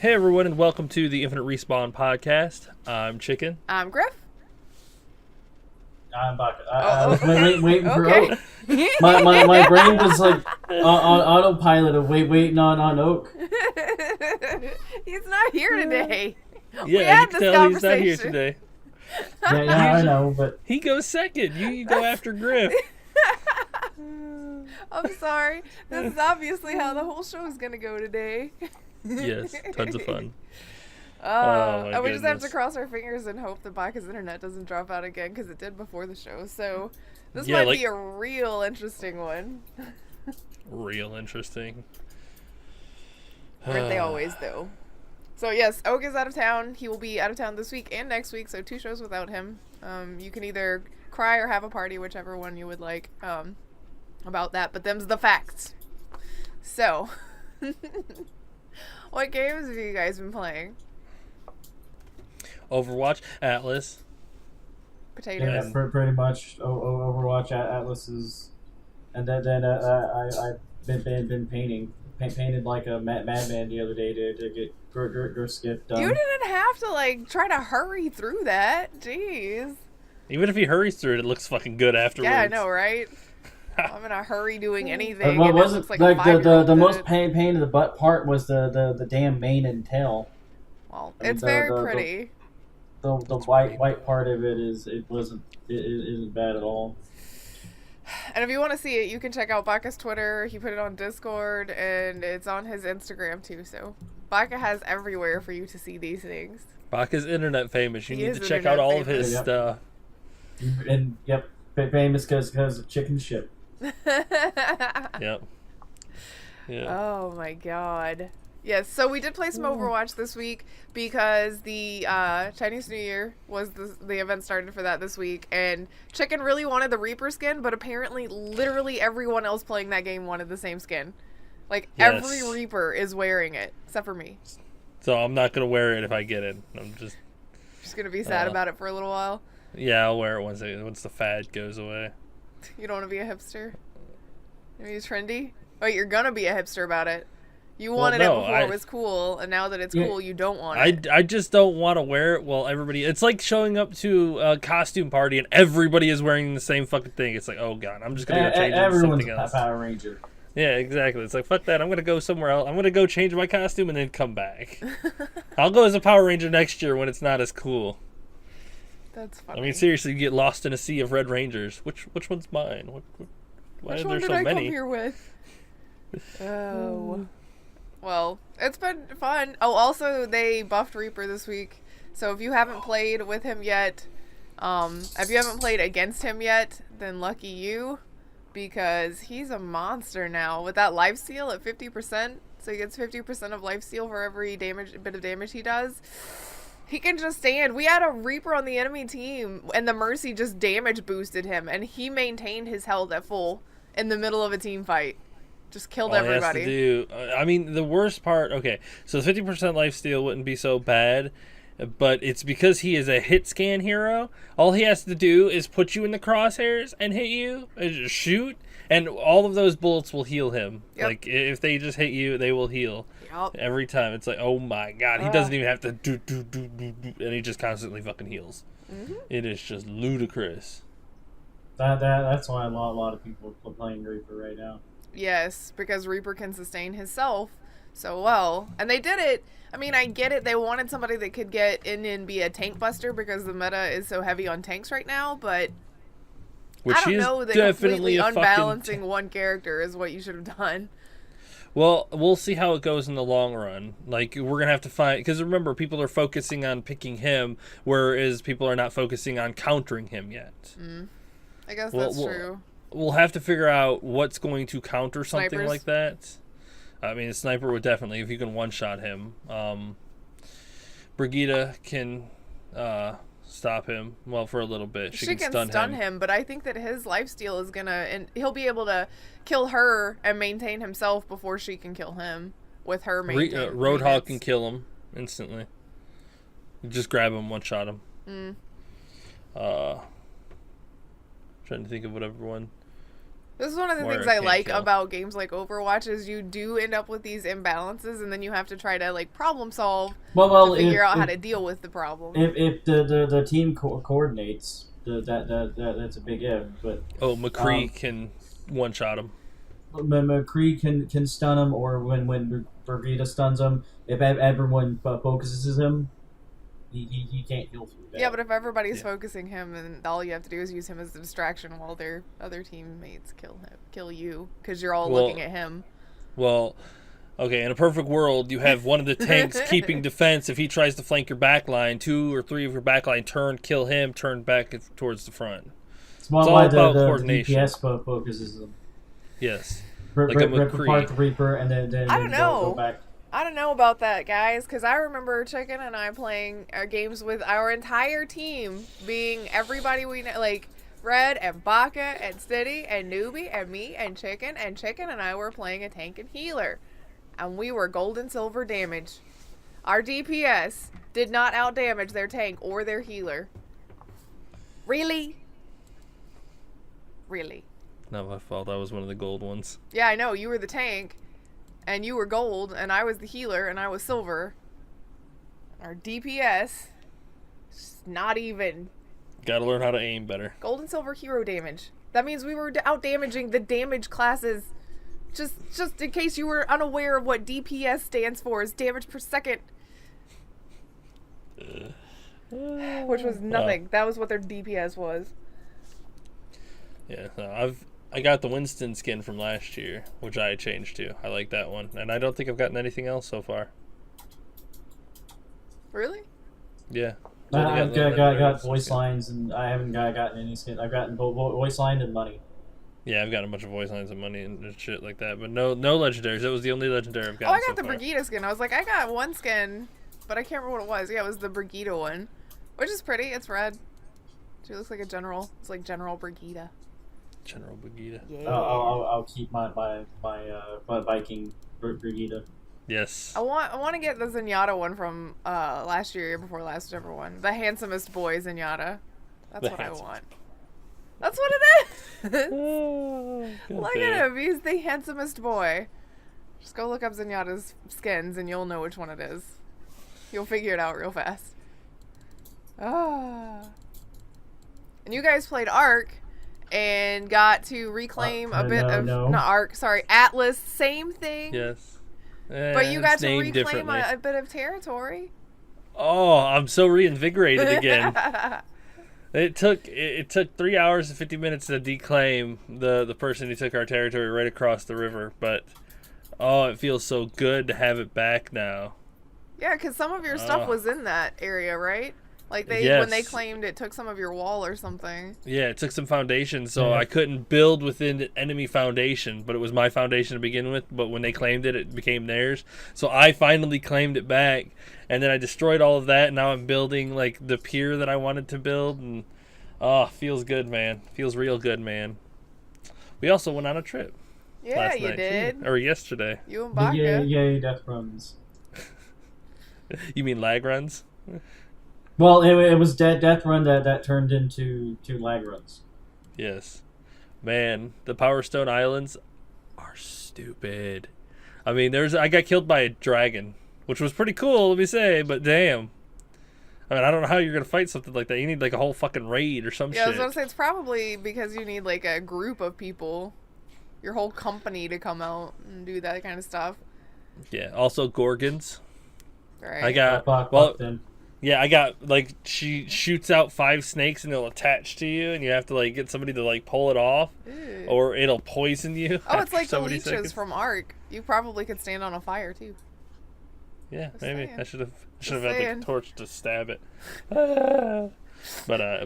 Hey everyone, and welcome to the Infinite Respawn podcast. I'm Chicken. I'm Grif. I'm Baka. Oh, I was waiting for okay. Oak. My brain was like on autopilot of waiting on Oak. He's not here today. We Yeah, had you can this tell he's not here conversation. today. Yeah, I know, but He goes second. You go after Grif. I'm sorry. This is obviously how the whole show is going to go today. Yes, tons of fun. And my we just have to goodness. cross our fingers and hope that Baka's internet doesn't drop out again because it did before the show. So this Yeah, might be a real interesting one. Real interesting. Aren't they always, though? So yes, Oak is out of town. He will be out of town this week and next week, so 2 shows without him. You can either cry or have a party, whichever one you would like, about that, but them's the facts. So, what games have you guys been playing? Overwatch, Atlas. Potatoes. yeah, pretty much Overwatch Atlas's, and then I've been painted like a madman the other day to get skip done. You didn't have to, like, try to hurry through that. Jeez. Even if he hurries through it, it looks fucking good afterwards. Yeah, I know, right? I'm in a hurry doing anything. What and was it it? looks like Like a 5-year-old the did most it. pain in the butt part was the damn mane and tail. Well, I mean, it's very pretty. The white part of it isn't bad at all. And if you want to see it, you can check out Baka's Twitter. He put it on Discord, and it's on his Instagram too. So Baka has everywhere for you to see these things. Baka's internet famous. You He need is to check out internet all of his famous. stuff. And yep, famous because of chicken shit. Yep. Yeah. Oh my god. Yes, so we did play some Overwatch this week because the Chinese New Year was the event started for that this week, and Chicken really wanted the Reaper skin, but apparently literally everyone else playing that game wanted the same skin. Like, Yes. every Reaper is wearing it, except for me. So I'm not gonna wear it if I get it. I'm just Gonna be sad Uh. about it for a little while. yeah, I'll wear it once the fad goes away. You don't want to be a hipster? Maybe it's trendy? Wait, you're gonna be a hipster about it. You wanted no, it before I- it was cool, and now that it's Yeah. cool, you don't want it. I just don't want to wear it while everybody. It's like showing up to a costume party and everybody is wearing the same fucking thing. It's like, oh god, I'm just gonna go change into Everyone's something a else. Power Ranger. Yeah, exactly. It's like fuck that. I'm gonna go somewhere else. I'm gonna go change my costume and then come back. I'll go as a Power Ranger next year when it's not as cool. That's funny. I mean, seriously, you get lost in a sea of Red Rangers. Which one's mine? Why Which are one there did so I many? come here with? Oh. Well, it's been fun. Oh, also, they buffed Reaper this week. So if you haven't played with him yet, if you haven't played against him yet, then lucky you. Because he's a monster now. With that lifesteal at 50%, so he gets 50% of lifesteal for every bit of damage he does. He can just stand. We had a Reaper on the enemy team, and the Mercy just damage boosted him, and he maintained his health at full in the middle of a team fight. Just killed All he has everybody. to do, I mean, the worst part. Okay, so 50% lifesteal wouldn't be so bad, but it's because he is a hit scan hero. All he has to do is put you in the crosshairs and hit you, and just shoot, and all of those bullets will heal him. Yep. Like if they just hit you, they will heal Yup. every time. It's like, oh my god, he doesn't even have to do, and he just constantly fucking heals. Mm-hmm. It is just ludicrous. That's why a lot of people are playing Reaper right now. Yes, because Reaper can sustain himself so well. And they did it. I mean, I get it. They wanted somebody that could get in and be a tank buster because the meta is so heavy on tanks right now, but Which I don't is know that definitely completely a unbalancing one character is what you should have done. Well, we'll see how it goes in the long run. Like, we're going to have to find... Because remember, people are focusing on picking him, whereas people are not focusing on countering him yet. I guess Well, that's well, true. We'll have to figure out what's going to counter something Snipers. like that. I mean, a sniper would definitely, if you can one-shot him. Brigitte can stop him, well, for a little bit. She can stun him, but I think that his lifesteal is gonna... And he'll be able to kill her and maintain himself before she can kill him with her maintain. Roadhog can kill him instantly. You just grab him, one-shot him. Trying to think of whatever one. This is one of the Warrior things I can't like kill. about games like Overwatch is you do end up with these imbalances, and then you have to try to like problem solve Well, to figure out how to deal with the problem. if the team coordinates, that's a big if. But Oh, McCree can one shot him. McCree can stun him, or when Brigida stuns him, if everyone focuses him, he can't heal through that. Yeah, but if everybody's focusing him, and all you have to do is use him as a distraction while their other teammates kill you, because you're all looking at him. Well, okay, in a perfect world, you have one of the tanks keeping defense. If he tries to flank your back line, 2 or 3 of your back line turn, kill him, turn back towards the front. It's all about the coordination. DPS focuses him. Yes. Rip Like a apart McCree. the Reaper and then I don't go know. back. I don't know about that, guys, because I remember Chicken and I playing our games with our entire team being everybody we know, like Red and Baka and Steady and Newbie and me and Chicken and I were playing a tank and healer. And we were gold and silver damage. Our DPS did not outdamage their tank or their healer. Really? Really? Not my fault. I was one of the gold ones. Yeah, I know. You were the tank, and you were gold, and I was the healer, and I was silver. Our DPS, just not even. Gotta learn how to aim better. Gold and silver hero damage. That means we were out damaging the damage classes. Just in case you were unaware of what DPS stands for, is damage per second. Which was nothing. That was what their DPS was. Yeah, no, I got the Winston skin from last year, which I changed to. I like that one, and I don't think I've gotten anything else so far. Really? Yeah. I've got voice lines, and I haven't gotten any skin. I've gotten voice line and money. Yeah, I've gotten a bunch of voice lines and money and shit like that, but no legendaries. That was the only legendary I've Oh, gotten I got so the far. Brigida skin. I was like, I got one skin, but I can't remember what it was. Yeah, it was the Brigida one, which is pretty. It's red. She looks like a general. It's like General Brigida. General Brigida. Yeah. I'll keep my Viking Brigida. Yes. I want to get the Zenyatta one from last year, before last, whichever one. The handsomest boy Zenyatta. That's what I want. That's what it is. Look at him. He's the handsomest boy. Just go look up Zenyatta's skins and you'll know which one it is. You'll figure it out real fast. Ah. And you guys played Ark and got to reclaim a bit of not Ark, sorry, Atlas, same thing. Yes. But you got to named reclaim a bit of territory. Oh, I'm so reinvigorated again. It took 3 hours and 50 minutes to declaim the person who took our territory right across the river, but oh, it feels so good to have it back now. Yeah, because some of your stuff was in that area, right? Like when they claimed it took some of your wall or something. Yeah, it took some foundation, so I couldn't build within the enemy foundation, but it was my foundation to begin with. But when they claimed it, it became theirs. So I finally claimed it back, and then I destroyed all of that. And now I'm building like the pier that I wanted to build, and feels good, man. Feels real good, man. We also went on a trip. Yeah, last you night, did. too. Or yesterday. You and Baka. Yeah, death runs. You mean lag runs? Well, it was death run that turned into lag runs. Yes. Man, the Power Stone Islands are stupid. I mean, I got killed by a dragon, which was pretty cool, let me say, but damn. I mean, I don't know how you're going to fight something like that. You need like a whole fucking raid or some shit. Yeah, I was going to say, it's probably because you need like a group of people, your whole company to come out and do that kind of stuff. Yeah, also Gorgons. Right. I got, I got, like, she shoots out 5 snakes and they'll attach to you, and you have to, like, get somebody to, like, pull it off, or it'll poison you. Oh, it's like the so leeches from Ark. You probably could stand on a fire, too. Yeah, Just maybe. saying. I should have had, saying. like, a torch to stab it. But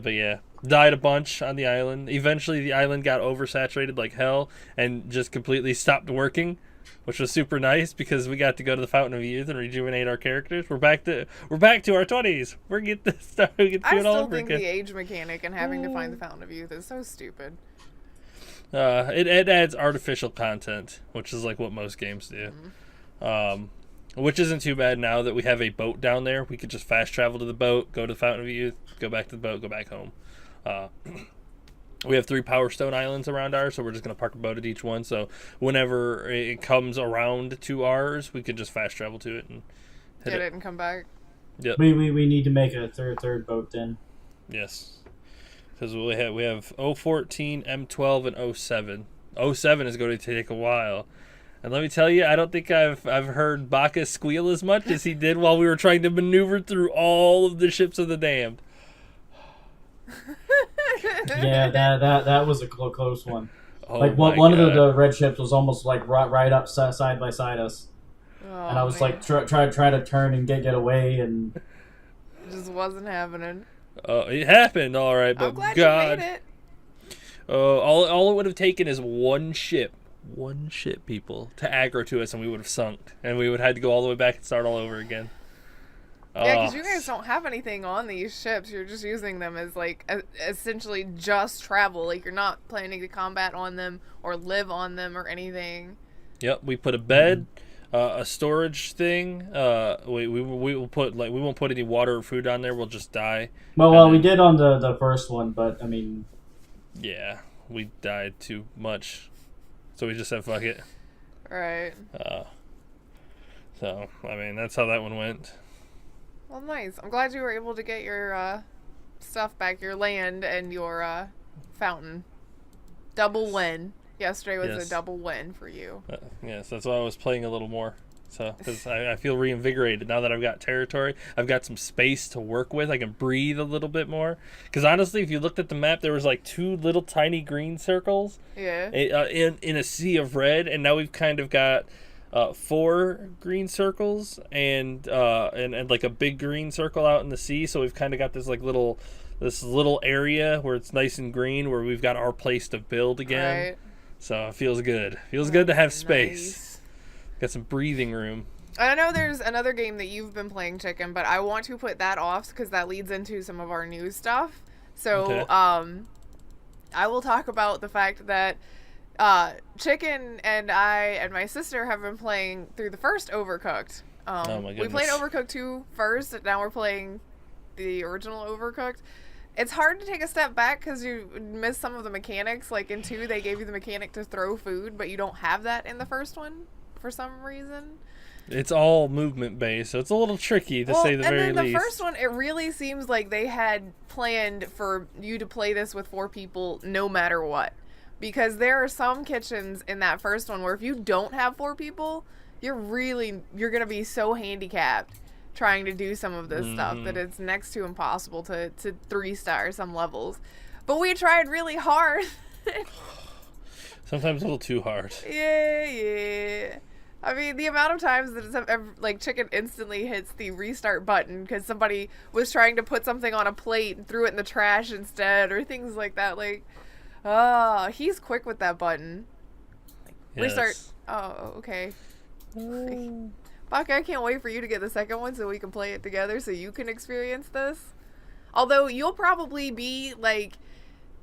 yeah, died a bunch on the island. Eventually, the island got oversaturated like hell and just completely stopped working, which was super nice because we got to go to the Fountain of Youth and rejuvenate our characters. We're back to our 20s. We get to start. We get to do I it all still over think again. the age mechanic and having to find the Fountain of Youth is so stupid. It adds artificial content, which is like what most games do. Which isn't too bad now that we have a boat down there. We could just fast travel to the boat, go to the Fountain of Youth, go back to the boat, go back home. We have 3 Power Stone Islands around ours, so we're just going to park a boat at each one. So whenever it comes around to ours, we can just fast travel to it and hit Get it and come back. Yep. We need to make a third boat then. Yes. Because we have 014, M12, and 07. 07 is going to take a while. And let me tell you, I don't think I've heard Baka squeal as much as he did while we were trying to maneuver through all of the ships of the damned. Yeah, that was a close one. Oh like one of the red ships was almost like right up side by side us, and I was like trying to turn and get away, and it just wasn't happening. It happened, all right, but I'm glad God, you made it. all it would have taken is one ship, people, to aggro to us, and we would have sunk, and we would have had to go all the way back and start all over again. Yeah, because you guys don't have anything on these ships. You're just using them as, like, essentially just travel. Like, you're not planning to combat on them or live on them or anything. Yep, we put a bed, a storage thing. We will put, like, we won't put any water or food on there. We'll just die. Well, we did on the first one, but I mean, yeah, we died too much, so we just said fuck it. Right. So I mean, that's how that one went. Well, nice. I'm glad you were able to get your stuff back, your land and your fountain. Double win. Yesterday was a double win for you. Yes, that's why I was playing a little more. So, because I feel reinvigorated now that I've got territory. I've got some space to work with. I can breathe a little bit more. Because honestly, if you looked at the map, there was like 2 little tiny green circles. Yeah. In a sea of red, and now we've kind of got 4 green circles and like a big green circle out in the sea. So we've kind of got this like little area where it's nice and green, where we've got our place to build again. Right. So it feels good. Feels good to have space. Nice. Got some breathing room. I know there's another game that you've been playing, Chicken, but I want to put that off because that leads into some of our new stuff. So, Okay. I will talk about the fact that Chicken and I and my sister have been playing through the first Overcooked. Oh my We goodness. played Overcooked 2 first, and now we're playing the original Overcooked. It's hard to take a step back because you miss some of the mechanics. Like in 2, they gave you the mechanic to throw food, but you don't have that in the first one for some reason. It's all movement based, so it's a little tricky to say the very least. And then the first one, it really seems like they had planned for you to play this with 4 people no matter what. Because there are some kitchens in that first one where if you don't have 4 people, you're going to be so handicapped trying to do some of this stuff that it's next to impossible to 3-star some levels. But we tried really hard. Sometimes a little too hard. Yeah. I mean, the amount of times that it's like Chicken instantly hits the restart button because somebody was trying to put something on a plate and threw it in the trash instead, or things like that. Like, he's quick with that button. Yes. Restart. Oh, okay. Baka, I can't wait for you to get the second one so we can play it together so you can experience this. Although you'll probably be like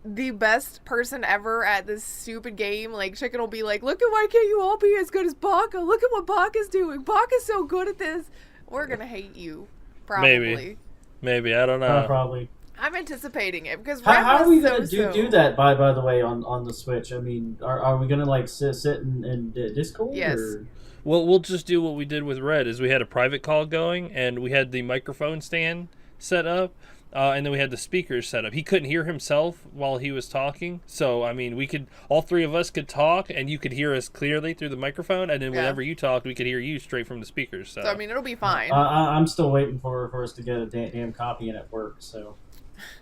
the best person ever at this stupid game. Like, Chicken will be like, look at, why can't you all be as good as Baka? Look at what Baka's doing. Baka's so good at this. We're gonna hate you. Probably. Maybe. I don't know. probably. I'm anticipating it because How are we gonna do that? By the way, on the Switch. I mean, are we gonna like sit in Discord? Yes. Or? Well, we'll just do what we did with Red. Is we had a private call going, and we had the microphone stand set up, and then we had the speakers set up. He couldn't hear himself while he was talking, so I mean, all 3 of us could talk, and you could hear us clearly through the microphone, and then whenever you talked, we could hear you straight from the speakers. So I mean, it'll be fine. I'm still waiting for us to get a damn copy in at work. So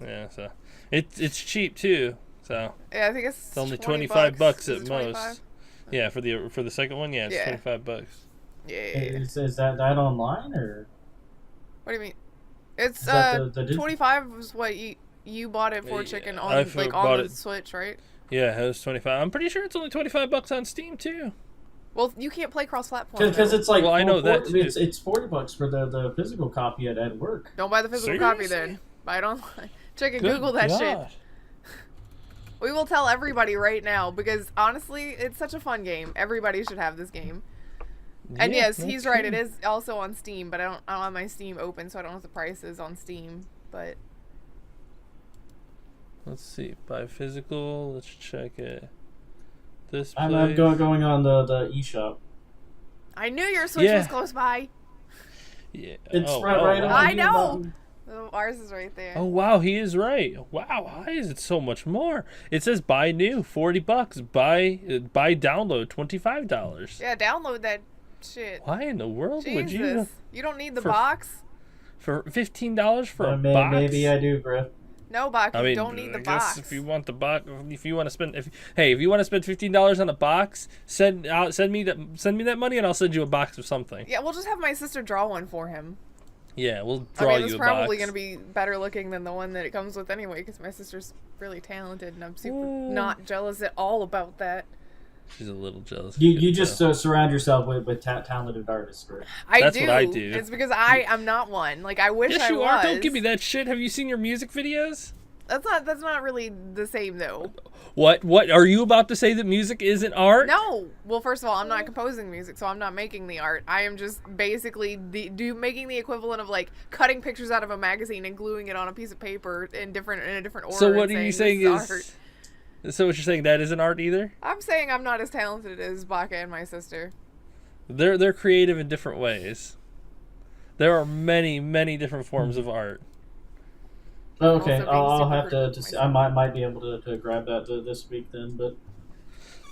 yeah, so it's cheap too. So yeah, I think it's only $20 $25 Is at it most. 25? Yeah, for the second one, yeah, it's $25. Yeah. Is that online or? What do you mean? It's that the 25 was what you bought it for, Chicken, on I like bought on the it. Switch, right? Yeah, it was 25. I'm pretty sure it's only $25 on Steam too. Well, you can't play cross-platform. Because it's like I know that too. it's $40 for the physical copy at work. Don't buy the physical copy then. Buy it online. Chicken, Good Google that God. shit. We will tell everybody right now because honestly, it's such a fun game. Everybody should have this game. And Yeah, yes, that's he's right. true. It is also on Steam, but I don't have my Steam open, so I don't know what the price is on Steam. But Let's see. Buy physical. Let's check it. This I'm place. going on the eShop. I knew your Switch was close by. Yeah. It's right on. I here, know. button. Oh, ours is right there. Oh wow, he is right. Wow, why is it so much more? It says buy new, $40. Buy download, $25. Yeah, download that shit. Why in the world would Jesus. you You don't need the for- box. for $15 for a Maybe, box? maybe I do, Grif. No, Baka, I mean, you don't need the I guess box. if you want the box, if you want to spend, if you want to spend $15 on a box, send me that money, and I'll send you a box of something. Yeah, we'll just have my sister draw one for him. Yeah, we'll draw it's you a probably box. going to be better looking than the one that it comes with anyway, because my sister's really talented, and I'm super not jealous at all about that. She's a little jealous. You just surround yourself with talented artists, Grif. That's what I do. It's because I'm not one. Like, I wish Yes, I you was. are. Don't give me that shit. Have you seen your music videos? That's not really the same, though. What are you about to say that music isn't art? No. Well, first of all, I'm not composing music, so I'm not making the art. I am just basically making the equivalent of like cutting pictures out of a magazine and gluing it on a piece of paper in a different order. So what and are you saying saying this is? So what you're saying that isn't art either? I'm saying I'm not as talented as Baka and my sister. They're creative in different ways. There are many different forms of art. Okay, Also being I'll super have to critical see. I might be able to grab that this week then, but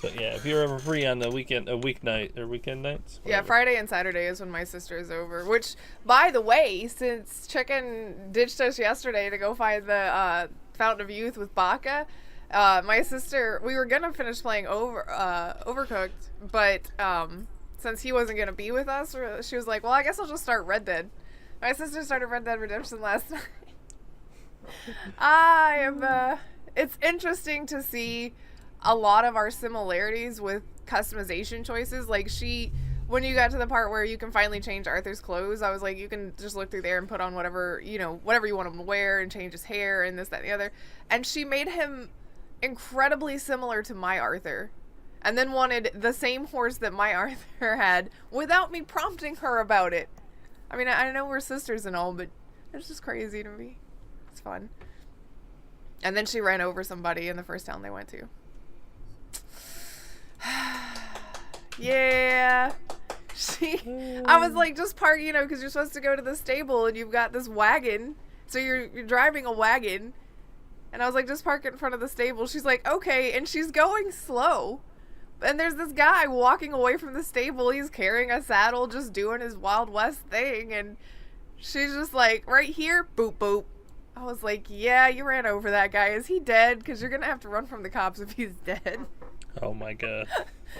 Yeah, if you're ever free on the weekend nights. Yeah, Friday and Saturday is when my sister is over. Which, by the way, since Chicken ditched us yesterday to go find the Fountain of Youth with Baka, my sister, we were gonna finish playing Overcooked, but since he wasn't gonna be with us, she was like, "Well, I guess I'll just start Red Dead." My sister started Red Dead Redemption last night. It's interesting to see a lot of our similarities with customization choices. Like when you got to the part where you can finally change Arthur's clothes, I was like, you can just look through there and put on whatever you want him to wear and change his hair and this, that, and the other. And she made him incredibly similar to my Arthur. And then wanted the same horse that my Arthur had without me prompting her about it. I mean, I know we're sisters and all, but it's just crazy to me. It's fun. And then she ran over somebody in the first town they went to. Yeah. I was like, just park, because you're supposed to go to the stable and you've got this wagon. So you're driving a wagon. And I was like, just park it in front of the stable. She's like, okay. And she's going slow. And there's this guy walking away from the stable. He's carrying a saddle, just doing his Wild West thing. And she's just like, right here, boop, boop. I was like, yeah, you ran over that guy. Is he dead? Because you're going to have to run from the cops if he's dead. Oh my god.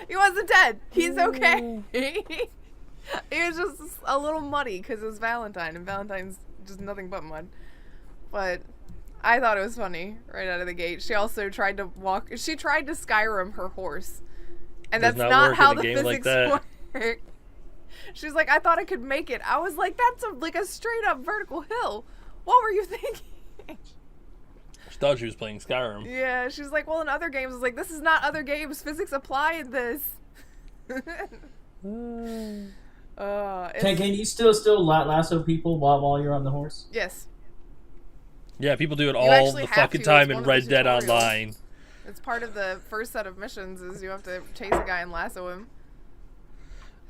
He wasn't dead. He's okay. He was just a little muddy because it was Valentine. And Valentine's just nothing but mud. But I thought it was funny right out of the gate. She also tried to Skyrim her horse. And Does that's not not work how in a the game like physics that. work. She's like, I thought I could make it. I was like, that's like a straight up vertical hill. What were you thinking? She thought she was playing Skyrim. Yeah, she's like, well, in other games, I was like, this is not other games. Physics apply in this. Can you still lasso people while you're on the horse? Yes. Yeah, people do it You all actually the have fucking to. time It's in one of Red the Dead tutorials. Online. It's part of the first set of missions is you have to chase a guy and lasso him.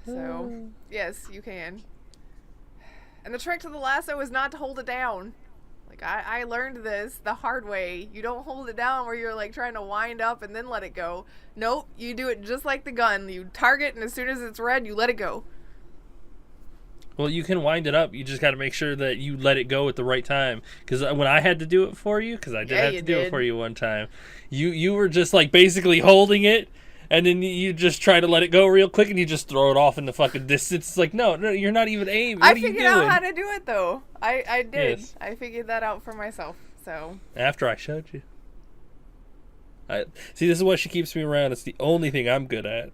So, yes, you can. And the trick to the lasso is not to hold it down. Like, I learned this the hard way. You don't hold it down where you're, like, trying to wind up and then let it go. Nope, you do it just like the gun. You target, and as soon as it's red, you let it go. Well, you can wind it up. You just got to make sure that you let it go at the right time. Because when I had to do it for you, because I did have to do it for you one time, you were just, like, basically holding it, and then you just try to let it go real quick, and you just throw it off in the fucking distance. It's like, no, you're not even aiming. What I are you figured doing? out how to do it, though. I did. Yes. I figured that out for myself, so. After I showed you. See, this is why she keeps me around. It's the only thing I'm good at.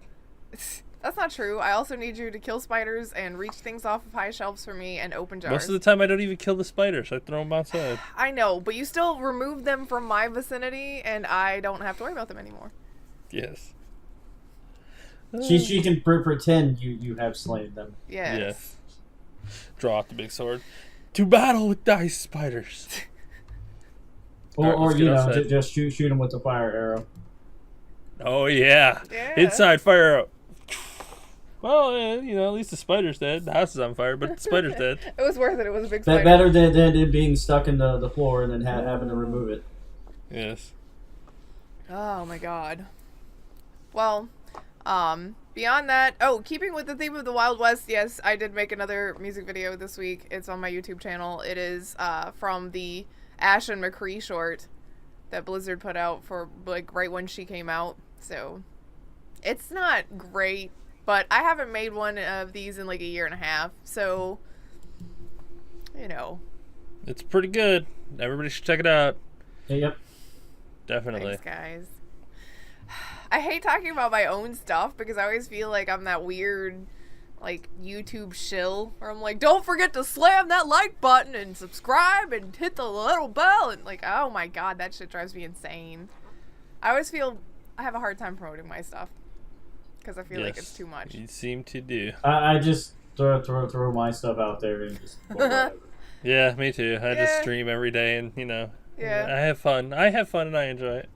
That's not true. I also need you to kill spiders and reach things off of high shelves for me and open jars. Most of the time, I don't even kill the spiders. I throw them outside. I know, but you still remove them from my vicinity, and I don't have to worry about them anymore. Yes. She can pretend you have slain them. Yes. Draw out the big sword. To battle with dice spiders. Or, Alright, let's or get you know, outside. just shoot him with the fire arrow. Oh yeah. Yeah. Inside fire out. Well, you know, at least the spider's dead. The house is on fire, but the spider's dead. It was worth it. It was a big spider. Better than it being stuck in the floor and then having to remove it. Yes. Oh my god. Well, beyond that, keeping with the theme of the Wild West, yes, I did make another music video this week. It's on my YouTube channel. It is from the Ash and McCree short that Blizzard put out for like right when she came out. So it's not great, but I haven't made one of these in like a year and a half. So, you know. It's pretty good. Everybody should check it out. Yep. Definitely. Thanks, guys. I hate talking about my own stuff because I always feel like I'm that weird, like, YouTube shill where I'm like, don't forget to slam that like button and subscribe and hit the little bell. And, like, oh my god, that shit drives me insane. I always feel I have a hard time promoting my stuff because I feel like it's too much. You seem to do. I just throw my stuff out there and just whatever. Yeah, me too. I just stream every day and, you know, Yeah. I have fun. I have fun and I enjoy it.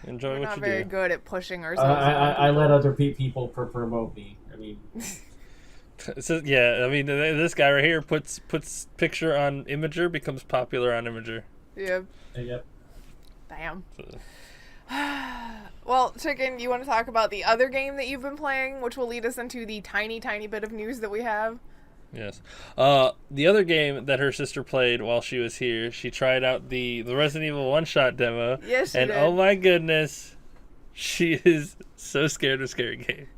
Enjoy We're what not you very do. good at pushing ourselves. I let other people promote me. I mean, So, yeah, I mean, this guy right here puts picture on Imager, becomes popular on Imager. Yeah. yep. Damn. So, Well, Chicken, you want to talk about the other game that you've been playing, which will lead us into the tiny, tiny bit of news that we have? yes. The other game that her sister played while she was here, she tried out the Resident Evil one-shot demo. Yes, she and did. oh my goodness, she is so scared of scary games.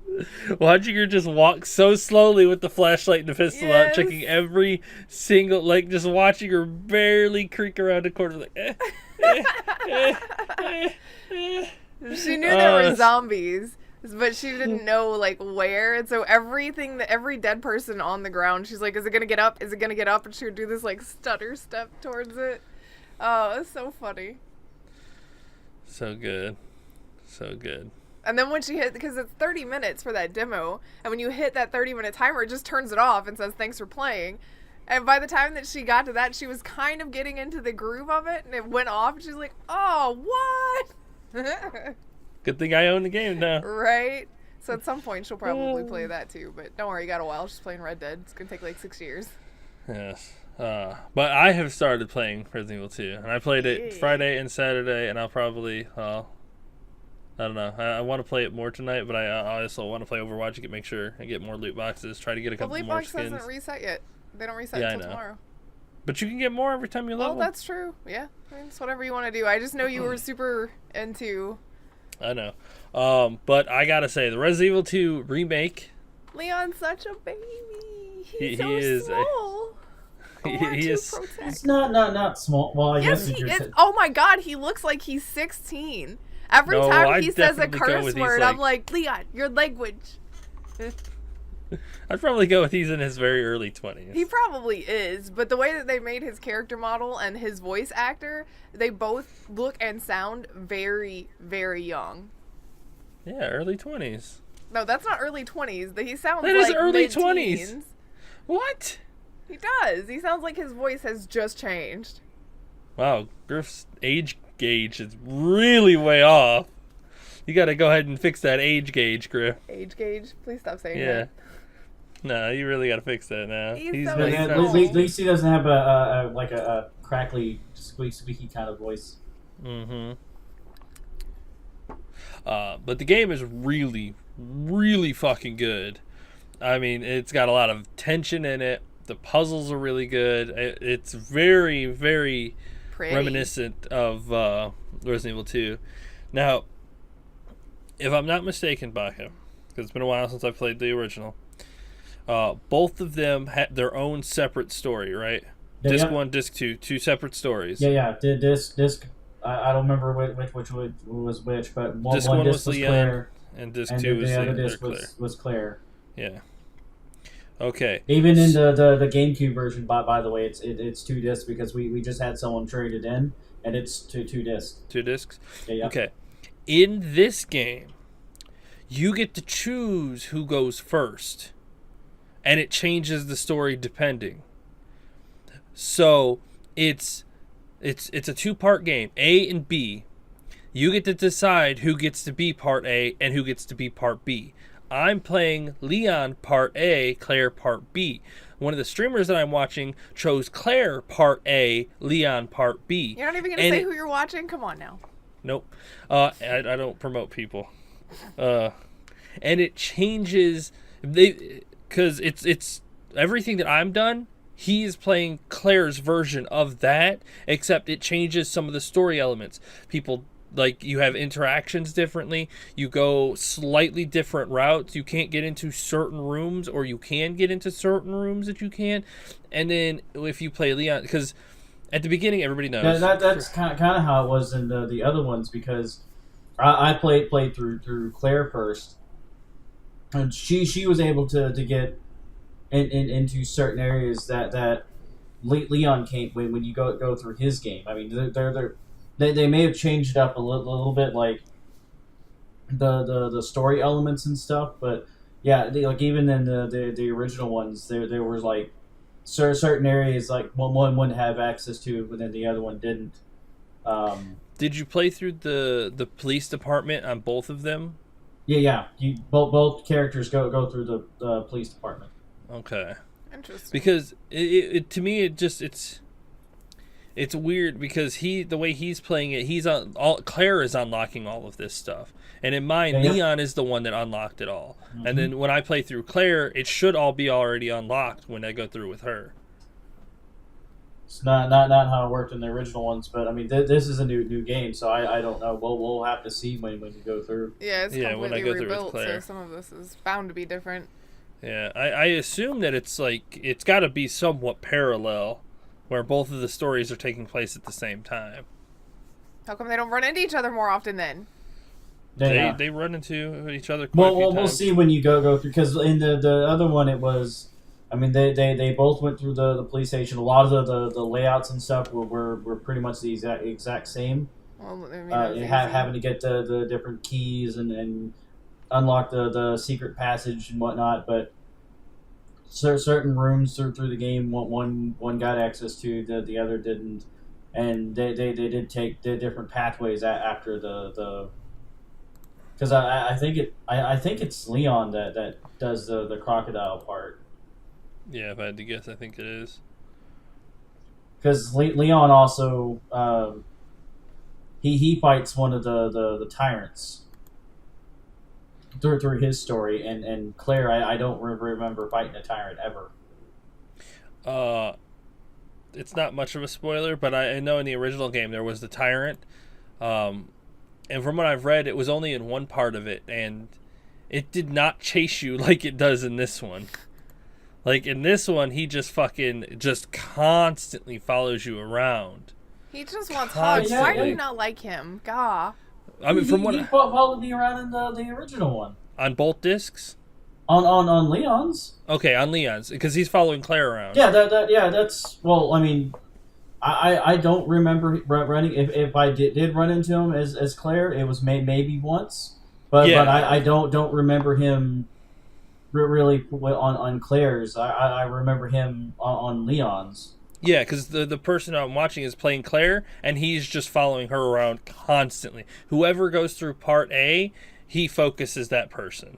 Watching her just walk so slowly with the flashlight and the pistol out, Yes. checking every single, like, just watching her barely creak around a corner, like, She knew there were zombies, but she didn't know, like, where. And so every dead person on the ground, she's like, is it going to get up? Is it going to get up? And she would do this, like, stutter step towards it. Oh, it's so funny. So good. So good. And then when she hit, because it's 30 minutes for that demo, and when you hit that 30-minute timer, it just turns it off and says, thanks for playing. And by the time that she got to that, she was kind of getting into the groove of it, and it went off, and she's like, oh, what? Good thing I own the game now. Right? So at some point, she'll probably play that too, but don't worry, you got a while. She's playing Red Dead. It's going to take like 6 years. Yes. But I have started playing Resident Evil 2, and I played it Friday and Saturday, and I'll probably, I don't know. I want to play it more tonight, but I also want to play Overwatch to make sure I get more loot boxes, try to get a The couple loot more box skins. hasn't reset yet. They don't reset Yeah, I until know. tomorrow. But you can get more every time you Well, level. that's true. Yeah. I mean, it's whatever you want to do. I just know you were super into I know. But I gotta say, the Resident Evil 2 remake, Leon's such a baby. He's so he is small. I want he to is- protect. It's not small. Well, I Yes, guess he if is. you're Oh my god, he looks like he's 16. Every No, time I'd he says a definitely go curse with he's word, like- I'm like, Leon, your language. I'd probably go with he's in his very early 20s. He probably is, but the way that they made his character model and his voice actor, they both look and sound very, very young. Yeah, early 20s. No, that's not early 20s. He sounds That like is early mid-teens. 20s. What? He does. He sounds like his voice has just changed. Wow, Grif's age gauge is really way off. You gotta go ahead and fix that age gauge, Grif. Age gauge? Please stop saying Yeah. that. No, you really gotta fix that now. He's so At small. least he doesn't have a crackly, squeaky kind of voice. Mm-hmm. But the game is really, really fucking good. I mean, it's got a lot of tension in it. The puzzles are really good. It's very, very Pretty. reminiscent of Resident Evil 2. Now, if I'm not mistaken, Baka, because it's been a while since I played the original, both of them had their own separate story, right? Yeah, Disc yeah. 1, Disc 2, two separate stories. Yeah. Disc. I don't remember which was which, but Disc one one disc was was Leon, Claire, and Disc and 2 was the other the disc Claire. was Claire. Yeah. Okay. Even in the GameCube version, by the way, it's 2 discs because we just had someone trade it in, and it's two discs. 2 discs? Yeah. Okay. In this game, you get to choose who goes first, and it changes the story depending. So, it's It's a 2-part game, A and B. You get to decide who gets to be part A and who gets to be part B. I'm playing Leon part A, Claire part B. One of the streamers that I'm watching chose Claire part A, Leon part B. You're not even going to say who you're watching? Come on now. Nope. I don't promote people. And it changes because it's everything that I'm done. He is playing Claire's version of that, except it changes some of the story elements. People, like, you have interactions differently. You go slightly different routes. You can't get into certain rooms, or you can get into certain rooms that you can. And then if you play Leon, because at the beginning everybody knows. Yeah, that's kind of how it was in the other ones, because I played through Claire first, and she was able to get into certain areas that Leon can't when you go through his game. I mean, they may have changed it up a little bit, like the story elements and stuff, but yeah, like even in the original ones, there was like certain areas like one wouldn't have access to, but then the other one didn't. Did you play through the police department on both of them? Yeah. Both characters go through the police department. Okay. Interesting. Because it to me it's weird because the way he's playing it, Claire is unlocking all of this stuff, and in mine, Leon is the one that unlocked it all. Mm-hmm. And then when I play through Claire, it should all be already unlocked when I go through with her. It's not how it worked in the original ones, but I mean, this is a new game, so I don't know. We'll have to see when you go through. Yeah, it's completely when I go rebuilt, through with Claire. so some of this is bound to be different. Yeah, I assume that it's got to be somewhat parallel, where both of the stories are taking place at the same time. How come they don't run into each other more often then? They run into each other quite a few times. We'll see when you go through, because in the other one it was, I mean, they both went through the police station. A lot of the layouts and stuff were pretty much the exact same. Well, I mean, having to get the different keys and unlock the secret passage and whatnot, but certain rooms through the game, one got access to, the other didn't, and they did take the different pathways after the because I think it's Leon that does the crocodile part. Yeah, if I had to guess, I think it is. Because Leon also he fights one of the tyrants through his story, and Claire, I don't remember fighting a tyrant ever. It's not much of a spoiler, but I know in the original game there was the tyrant, and from what I've read, it was only in one part of it, and it did not chase you like it does in this one. Like in this one, he just constantly follows you around. He just wants hugs. Why do you not like him? Gah. I mean, he followed me around in the original one. On both discs? On Leon's. Okay, on Leon's, because he's following Claire around. Yeah, that's, well, I mean, I don't remember running. If I did run into him as Claire, it was maybe once, but I don't remember him really on Claire's. I remember him on Leon's. Yeah, because the person I'm watching is playing Claire, and he's just following her around constantly. Whoever goes through part A, he focuses that person.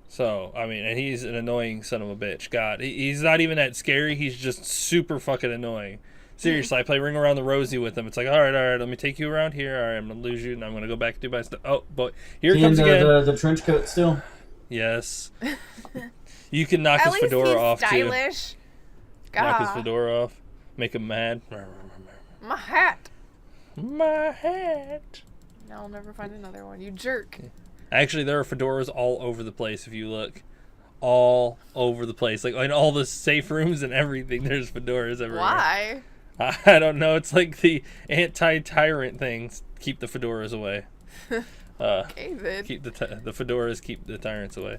So, I mean, and he's an annoying son of a bitch. God, he's not even that scary. He's just super fucking annoying. Seriously, I play Ring Around the Rosie with him. It's like, all right, let me take you around here. All right, I'm going to lose you, and I'm going to go back and do my stuff. Oh, but here it comes again. The trench coat still? Yes. You can knock his fedora off, stylish. too. Knock his fedora off. Make him mad. My hat. My hat. No, I'll never find another one. You jerk. Actually, there are fedoras all over the place if you look. All over the place. Like in all the safe rooms and everything, there's fedoras everywhere. Why? I don't know. It's like the anti-tyrant things. Keep the fedoras away. Okay, then. Keep the fedoras keep the tyrants away.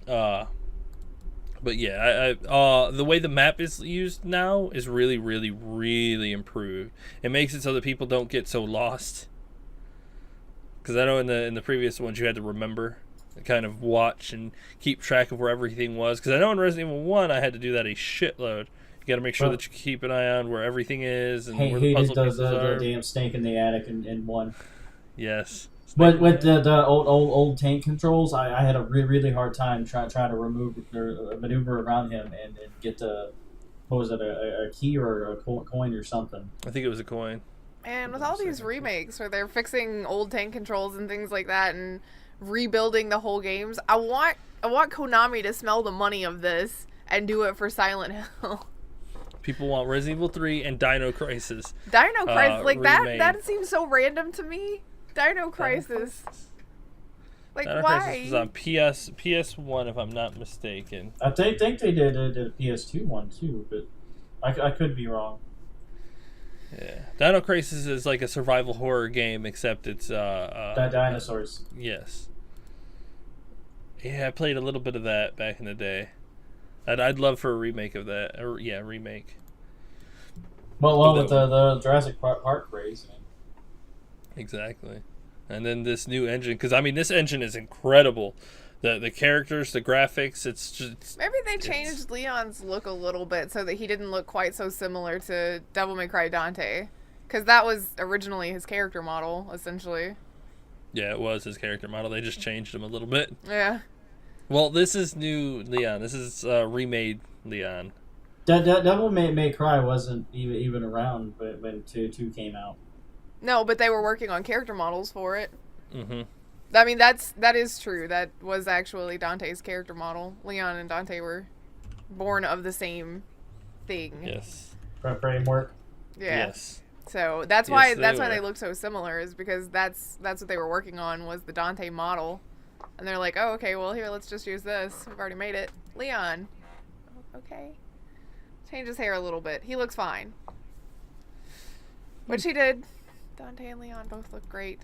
But yeah, the way the map is used now is really, really, really improved. It makes it so that people don't get so lost. Because I know in the previous ones you had to remember, kind of watch and keep track of where everything was. Because I know in Resident Evil 1 I had to do that a shitload. You got to make sure Well, that you keep an eye on where everything is and where the hated puzzle the, pieces the are. damn snake in the attic in one. Yes. But with the old tank controls, I had a really hard time trying to remove or maneuver around him and get the, what was it, a key or a coin or something. I think it was a coin. And with all these remakes where they're fixing old tank controls and things like that and rebuilding the whole games, I want Konami to smell the money of this and do it for Silent Hill. People want Resident Evil 3 and Dino Crisis. Dino Crisis, like remade. that seems so random to me. Dino Crisis. Like, Dino why? Crisis was on PS1 if I'm not mistaken. I think they did a PS2 one too, but I could be wrong. Yeah, Dino Crisis is like a survival horror game, except it's Dinosaurs. Yes. Yeah, I played a little bit of that back in the day. I'd love for a remake of that. Or yeah, remake. Well, with the Jurassic Park craze. Exactly. And then this new engine, because I mean, this engine is incredible. The characters, the graphics, it's just... Maybe they changed Leon's look a little bit so that he didn't look quite so similar to Devil May Cry Dante. Because that was originally his character model, essentially. Yeah, it was his character model. They just changed him a little bit. Yeah. Well, this is new Leon. This is remade Leon. Devil May Cry wasn't even around when 2 came out. No, but they were working on character models for it. Mm-hmm. I mean, that is true. That was actually Dante's character model. Leon and Dante were born of the same thing. Yes. Framework. Yeah. Yes. So that's Yes, why they they were. look so similar, is because that's what they were working on, was the Dante model. And they're like, oh, okay, well, here, let's just use this. We've already made it. Leon. Okay. Change his hair a little bit. He looks fine. Which he did. Dante and Leon both look great.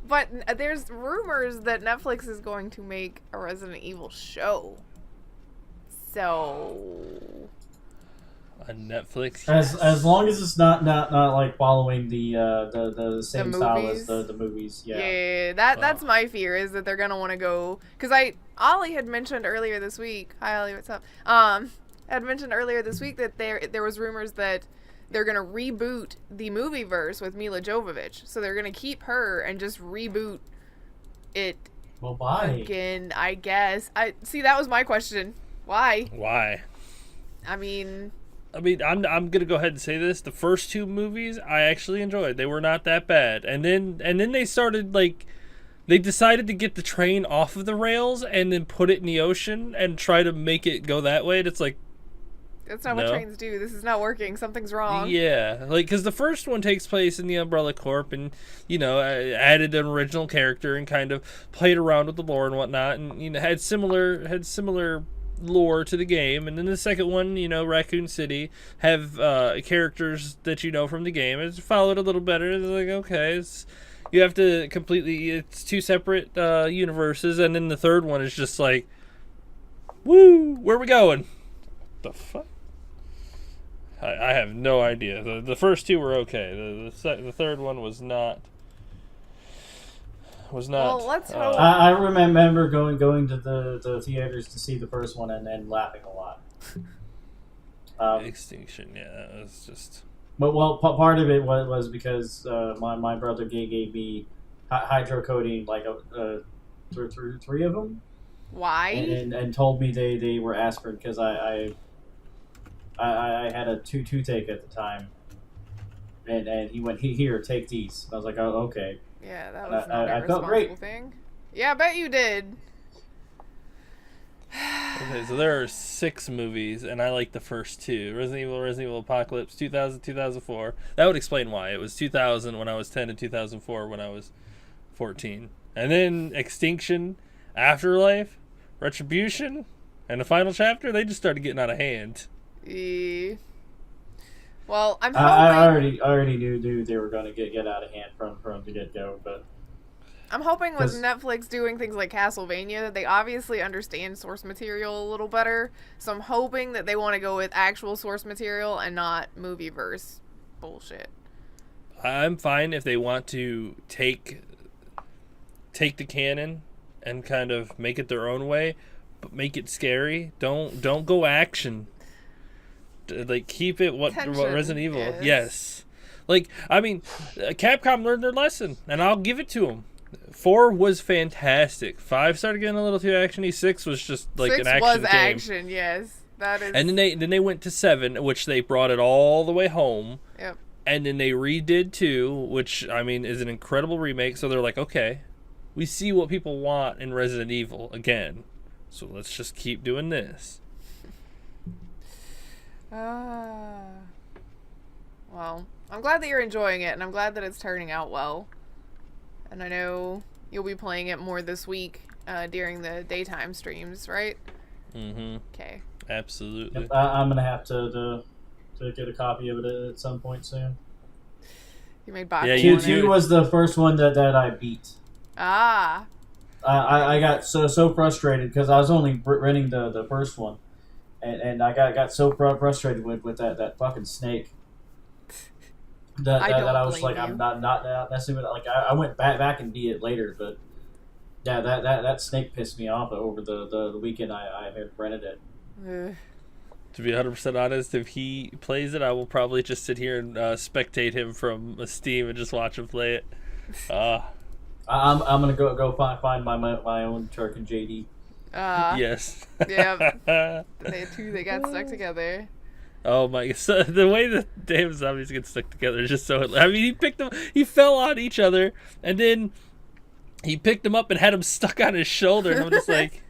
But there's rumors that Netflix is going to make a Resident Evil show. So... On Netflix. As long as it's not like following the same style as movies? the movies. Yeah. Yeah, that's my fear, is that they're gonna want to go, because Ollie had mentioned earlier this week. Hi Ollie, what's up? Had mentioned earlier this week that there was rumors that they're gonna reboot the movieverse with Mila Jovovich, so they're gonna keep her and just reboot it Well, why? again. I guess. That was my question. Why? Why? I mean, I'm gonna go ahead and say this. The first 2 movies I actually enjoyed. They were not that bad. And then they started, like, they decided to get the train off of the rails and then put it in the ocean and try to make it go that way. And it's like, that's not what trains do. This is not working. Something's wrong. yeah, like, because the first one takes place in the Umbrella Corp, and added an original character and kind of played around with the lore and whatnot, and had similar lore to the game. And then the second one, Raccoon City, have characters that from the game. It's followed a little better. It's like, okay, you have to it's 2 separate universes. And then the third one is just like, woo, where are we going? The fuck? I have no idea. The first 2 were okay. The third one was not. Well, let's hope. I remember going to the theaters to see the first one and laughing a lot. Extinction, yeah, that was just. But part of it was because my brother gave me hydrocodone, like three of them. Why? And told me they were aspirin, because I had a toothache at the time, and he went, here, take these. I was like, oh, okay. Yeah, that was not a I felt responsible great. thing. Yeah, I bet you did. Okay, so there are 6 movies, and I like the first 2. Resident Evil Apocalypse, 2000, 2004. That would explain why. It was 2000 when I was 10 and 2004 when I was 14. And then Extinction, Afterlife, Retribution, and the final chapter, they just started getting out of hand. Well, I'm hoping... I already knew they were going to get out of hand from the get-go, but... I'm hoping with Netflix doing things like Castlevania that they obviously understand source material a little better. So I'm hoping that they want to go with actual source material and not movieverse bullshit. I'm fine if they want to take the canon and kind of make it their own way, but make it scary. Don't go action. Like, keep it what Resident Evil. Yes. Like, I mean, Capcom learned their lesson, and I'll give it to them. 4 was fantastic. 5 started getting a little too actiony. 6 was just like an action game. 6 was action, yes. That is. And then they went to 7, which they brought it all the way home. Yep. And then they redid 2, which, I mean, is an incredible remake. So they're like, okay, we see what people want in Resident Evil again. So let's just keep doing this. Well, I'm glad that you're enjoying it, and I'm glad that it's turning out well. And I know you'll be playing it more this week during the daytime streams, right? Mm-hmm. Okay. Absolutely. Yep, I'm gonna have to get a copy of it at some point soon. You made Baka. Yeah, Two was the first one that I beat. Ah. I got so frustrated because I was only renting the first one, and I got so frustrated with that fucking snake. That I was like, I'm not messing with it. Like I went back and beat it later, but yeah, that snake pissed me off over the weekend I had rented it. To be 100% honest, if he plays it, I will probably just sit here and spectate him from Steam and just watch him play it. I'm gonna go find my own Turk and JD. Yes. Yeah. They two, they got stuck together. Oh my! So the way the damn zombies get stuck together is just so. I mean, he fell on each other, and then he picked them up and had them stuck on his shoulder. And I'm just like,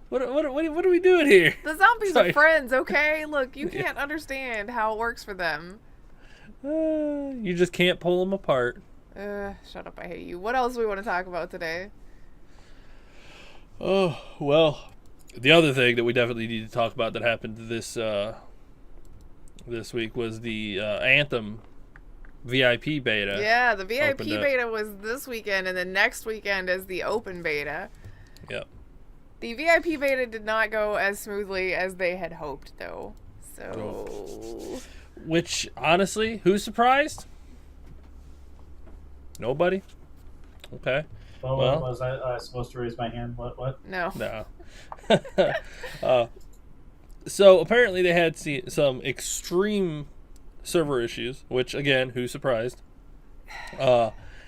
what are we doing here? The zombies are friends, okay? Look, you can't understand how it works for them. You just can't pull them apart. Shut up! I hate you. What else do we want to talk about today? Oh well, the other thing that we definitely need to talk about that happened this week was the Anthem VIP beta. Yeah, the VIP beta was this weekend, and then next weekend is the open beta. Yep. The VIP beta did not go as smoothly as they had hoped, though. So. Which, honestly, who's surprised? Nobody? Okay. Well, was I supposed to raise my hand? What? No. So apparently they had some extreme server issues, which again, who's surprised?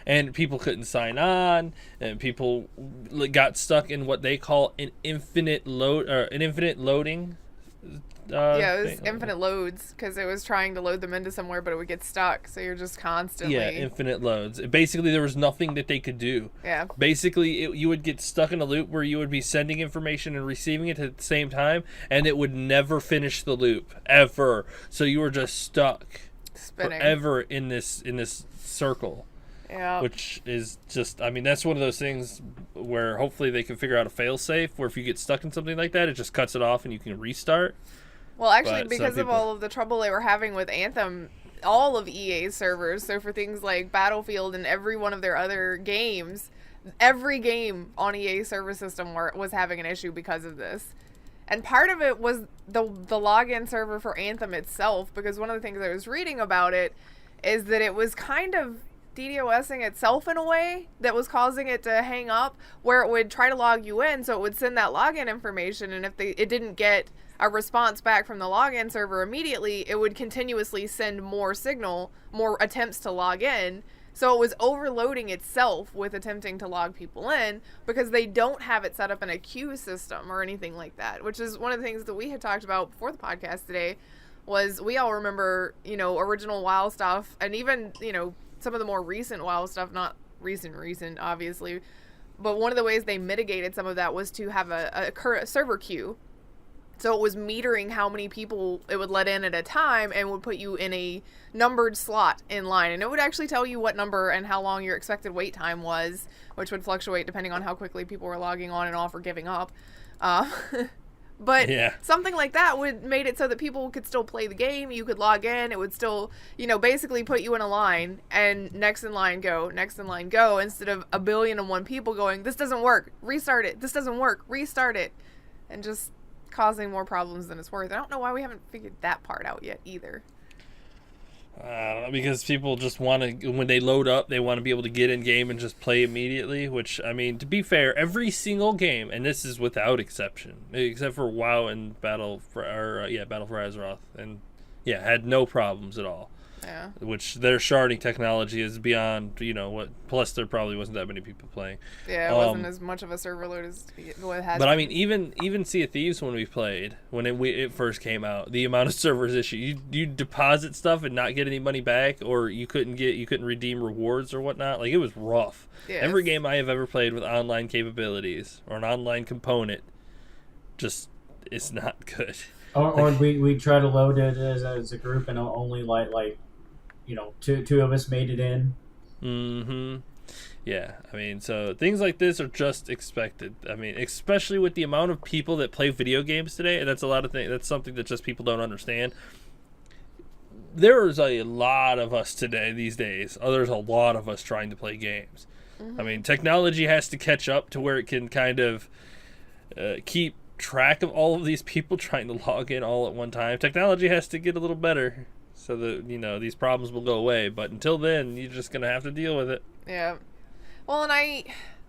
And people couldn't sign on, and people got stuck in what they call an infinite loading. Yeah, it was infinite loads because it was trying to load them into somewhere, but it would get stuck. So you're just constantly. Yeah, infinite loads. Basically, there was nothing that they could do. Yeah. Basically, you would get stuck in a loop where you would be sending information and receiving it at the same time, and it would never finish the loop ever. So you were just stuck spinning forever in this circle. Yeah. Which is just, I mean, that's one of those things where hopefully they can figure out a fail-safe where if you get stuck in something like that, it just cuts it off and you can restart. Well, actually, because of all of the trouble they were having with Anthem, all of EA's servers, so for things like Battlefield and every one of their other games, every game on EA's server system was having an issue because of this. And part of it was the login server for Anthem itself, because one of the things I was reading about it is that it was kind of DDoSing itself in a way that was causing it to hang up, where it would try to log you in, so it would send that login information, and if it didn't get a response back from the login server immediately, it would continuously send more attempts to log in. So it was overloading itself with attempting to log people in because they don't have it set up in a queue system or anything like that, which is one of the things that we had talked about before the podcast today. Was we all remember, original WoW stuff, and even, some of the more recent WoW stuff, not recent, obviously, but one of the ways they mitigated some of that was to have a server queue. So it was metering how many people it would let in at a time and would put you in a numbered slot in line. And it would actually tell you what number and how long your expected wait time was, which would fluctuate depending on how quickly people were logging on and off or giving up. But yeah, something like that made it so that people could still play the game. You could log in. It would still, basically put you in a line and next in line go, instead of 1,000,000,001 people going, this doesn't work, restart it. This doesn't work, restart it. And just causing more problems than it's worth. I don't know why we haven't figured that part out yet either. I don't know, because people just want to, when they load up, they want to be able to get in game and just play immediately. Which, I mean, to be fair, every single game, and this is without exception, except for WoW and Battle for Azeroth, and had no problems at all. Yeah. Which their sharding technology is beyond, what. Plus, there probably wasn't that many people playing. Yeah, it wasn't as much of a server load as what it has. But I mean, even Sea of Thieves when we played, when it first came out, the amount of servers issued, you deposit stuff and not get any money back, or you couldn't redeem rewards or whatnot. Like, it was rough. Yes. Every game I have ever played with online capabilities or an online component, just it's not good. Or we try to load it as a group and only like two of us made it in. Mm-hmm. Yeah, I mean, so things like this are just expected. I mean, especially with the amount of people that play video games today, and that's a lot of things. That's something that just people don't understand. There's a lot of us these days. There's a lot of us trying to play games. Mm-hmm. I mean, technology has to catch up to where it can kind of keep track of all of these people trying to log in all at one time. Technology has to get a little better so that these problems will go away, but until then you're just gonna have to deal with it. Yeah. Well, and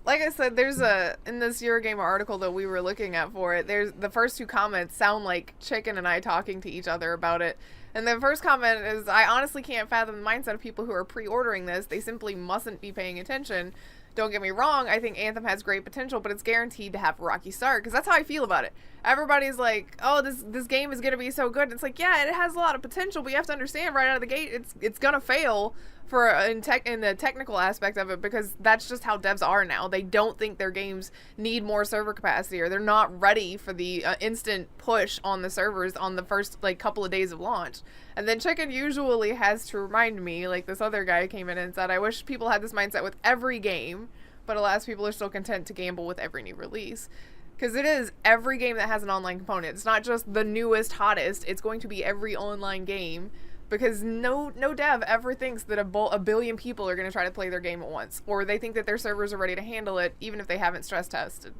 like I said, there's in this Eurogamer article that we were looking at for it, there's the first two comments sound like Chicken and I talking to each other about it. And the first comment is, I honestly can't fathom the mindset of people who are pre-ordering this. They simply mustn't be paying attention. Don't get me wrong, I think Anthem has great potential, but it's guaranteed to have a rocky start, because that's how I feel about it. Everybody's like, oh, this game is going to be so good. And it's like, yeah, it has a lot of potential, but you have to understand right out of the gate, it's going to fail in the technical aspect of it, because that's just how devs are now. They don't think their games need more server capacity, or they're not ready for the instant push on the servers on the first couple of days of launch. And then Chicken usually has to remind me, like this other guy came in and said, I wish people had this mindset with every game, but alas, people are still content to gamble with every new release. Because it is every game that has an online component. It's not just the newest, hottest. It's going to be every online game, because no dev ever thinks that a billion people are going to try to play their game at once, or they think that their servers are ready to handle it, even if they haven't stress tested.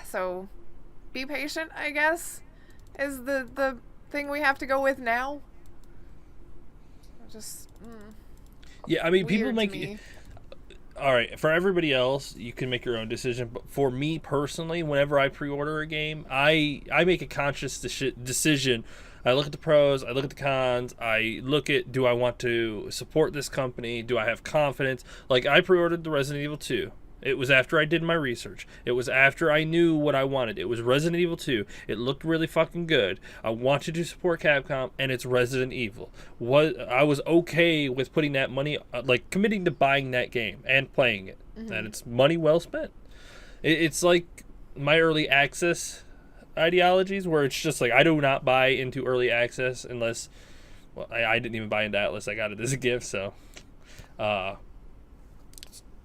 So, be patient, I guess, is the thing we have to go with now. Yeah, I mean, people make... All right, for everybody else, you can make your own decision. But for me personally, whenever I pre-order a game, I make a conscious decision. I look at the pros, I look at the cons, I look at, do I want to support this company? Do I have confidence? Like, I pre-ordered the Resident Evil 2. It was after I did my research. It was after I knew what I wanted. It was Resident Evil 2. It looked really fucking good. I wanted to support Capcom, and it's Resident Evil. I was okay with putting that money, committing to buying that game and playing it. Mm-hmm. And it's money well spent. It's like my early access ideologies, where it's just like, I do not buy into early access unless... Well, I didn't even buy into Atlas. I got it as a gift, so...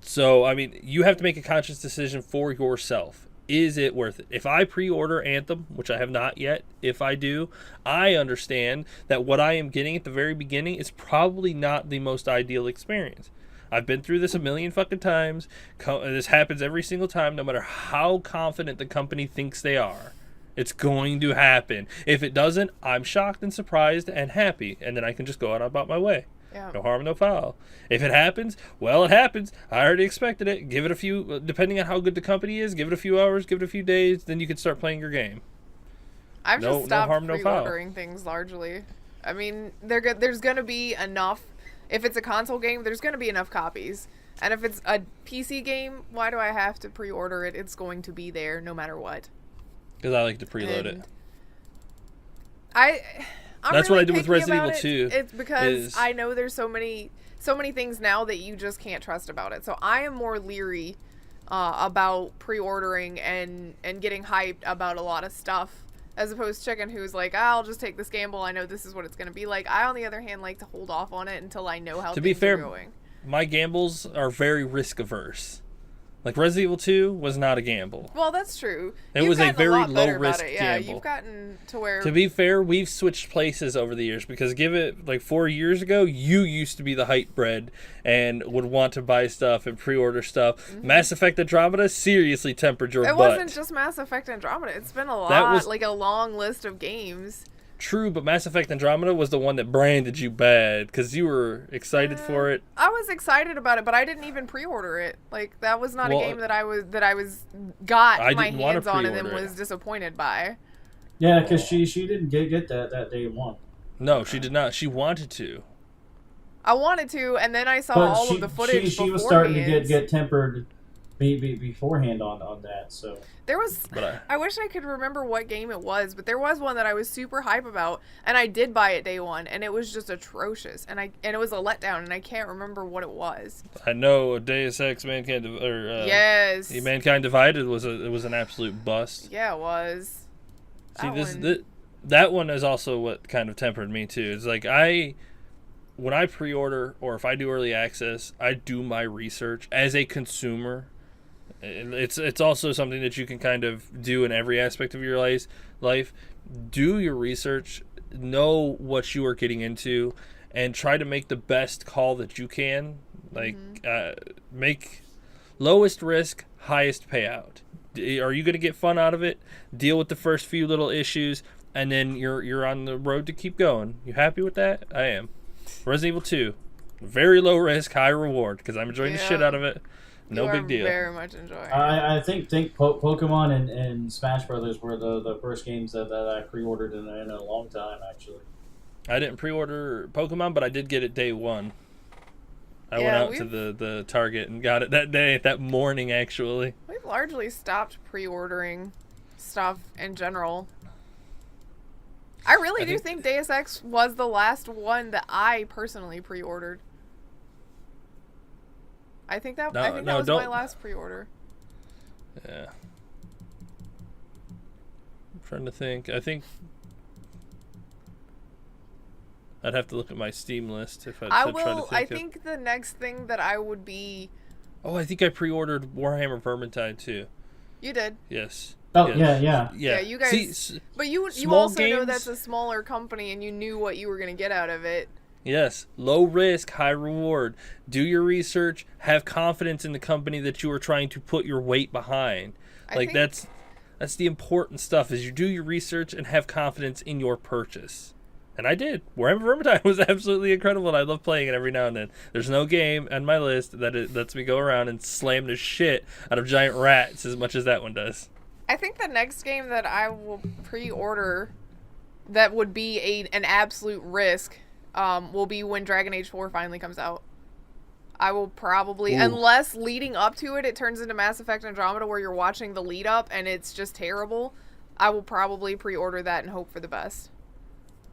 So, I mean, you have to make a conscious decision for yourself. Is it worth it? If I pre-order Anthem, which I have not yet, if I do, I understand that what I am getting at the very beginning is probably not the most ideal experience. I've been through this a million fucking times. This happens every single time, no matter how confident the company thinks they are. It's going to happen. If it doesn't, I'm shocked and surprised and happy, and then I can just go out about my way. Yeah. No harm, no foul. If it happens, well, it happens. I already expected it. Give it a few, depending on how good the company is, give it a few hours, give it a few days, then you can start playing your game. I've just stopped pre-ordering things largely. I mean, there's going to be enough. If it's a console game, there's going to be enough copies. And if it's a PC game, why do I have to pre-order it? It's going to be there no matter what. Because I like to preload it. That's really what I did with Resident Evil 2. It's because I know there's so many things now that you just can't trust about it. So I am more leery about pre-ordering and getting hyped about a lot of stuff, as opposed to Chicken, who's like, I'll just take this gamble. I know this is what it's going to be like. I, on the other hand, like to hold off on it until I know how things are going. My gambles are very risk averse. Like, Resident Evil 2 was not a gamble. Well, that's true. It was a very low-risk gamble. Yeah, you've gotten to where... To be fair, we've switched places over the years, because give it, 4 years ago, you used to be the hype bread and would want to buy stuff and pre-order stuff. Mm-hmm. Mass Effect Andromeda seriously tempered your butt. It wasn't just Mass Effect Andromeda. It's been a lot, a long list of games. True, but Mass Effect Andromeda was the one that branded you bad because you were excited for it. I was excited about it, but I didn't even pre-order it. Like that was not a game that I got my hands on and then was disappointed by. Yeah, because she didn't get that day one. No, she did not. She wanted to. I wanted to, and then I saw all of the footage. She was starting to get tempered beforehand on that. So there was. I wish I could remember what game it was, but there was one that I was super hype about, and I did buy it day one, and it was just atrocious, and it was a letdown, and I can't remember what it was. I know Deus Ex Mankind yes, Mankind Divided was an absolute bust. Yeah, it was. That one is also what kind of tempered me too. It's like when I pre-order or if I do early access, I do my research as a consumer. It's also something that you can kind of do in every aspect of your life. Do your research, know what you are getting into, and try to make the best call that you can. Like make lowest risk, highest payout. Are you going to get fun out of it? Deal with the first few little issues, and then you're on the road to keep going. You happy with that? I am. Resident Evil 2, very low risk, high reward because I'm enjoying the shit out of it. No big deal. Very much enjoying. I think Pokemon and Smash Brothers were the first games that I pre-ordered in a long time. Actually, I didn't pre-order Pokemon, but I did get it day one. I went out to the Target and got it that morning. Actually, we've largely stopped pre-ordering stuff in general. I really do think Deus Ex was the last one that I personally pre-ordered. I think that was my last pre-order. Yeah. I'm trying to think. I think I'd have to look at my Steam list if I will. Try to think I think the next thing that I would be. Oh, I think I pre-ordered Warhammer Vermintide too. You did? Yes. Oh, yes. Yeah, you guys. But you also know that's a smaller company and you knew what you were going to get out of it. Yes. Low risk, high reward. Do your research. Have confidence in the company that you are trying to put your weight behind. That's the important stuff is you do your research and have confidence in your purchase. And I did. Warhammer Vermintide was absolutely incredible, and I love playing it every now and then. There's no game on my list that it lets me go around and slam the shit out of giant rats as much as that one does. I think the next game that I will pre-order that would be an absolute risk will be when Dragon Age 4 finally comes out. I will probably, unless leading up to it turns into Mass Effect Andromeda where you're watching the lead up and it's just terrible, I will probably pre-order that and hope for the best.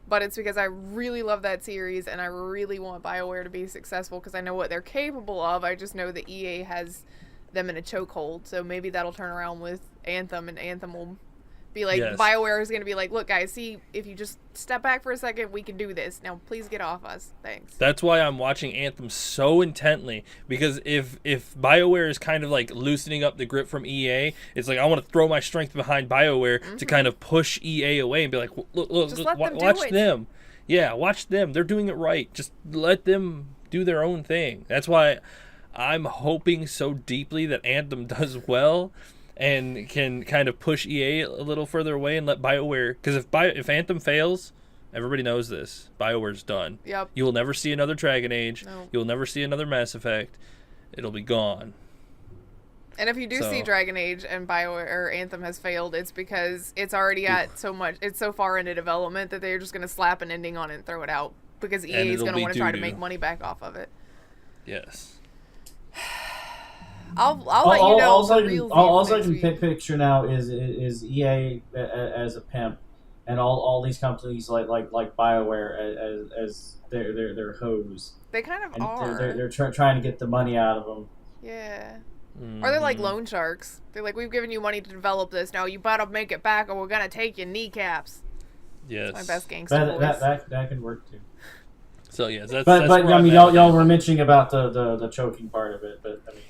But it's because I really love that series and I really want BioWare to be successful because I know what they're capable of. I just know that EA has them in a chokehold. So maybe that'll turn around with Anthem and Anthem will be like, BioWare is going to be like, look guys, see, if you just step back for a second, we can do this. Now please get off us. Thanks. That's why I'm watching Anthem so intently because if BioWare is kind of like loosening up the grip from EA, it's like I want to throw my strength behind BioWare to kind of push EA away and be like, look, watch them. Yeah, watch them. They're doing it right. Just let them do their own thing. That's why I'm hoping so deeply that Anthem does well and can kind of push EA a little further away and let BioWare... Because if Anthem fails, everybody knows this. BioWare's done. Yep. You will never see another Dragon Age. No. You will never see another Mass Effect. It'll be gone. And if you do see Dragon Age and BioWare or Anthem has failed, it's because it's already at it's so far into development that they're just going to slap an ending on it and throw it out. Because EA is going to want to try to make money back off of it. Yes. I'll let you know. All I can picture now is EA as a pimp, and all these companies like BioWare as their hose. They kind of and are. They're trying to get the money out of them. Yeah. Or they're like loan sharks. They're like, we've given you money to develop this. Now you better make it back, or we're gonna take your kneecaps. Yes. That's my best gangster voice. That can work too. So yes, that's. But I mean, y'all were mentioning about the choking part of it, but I mean.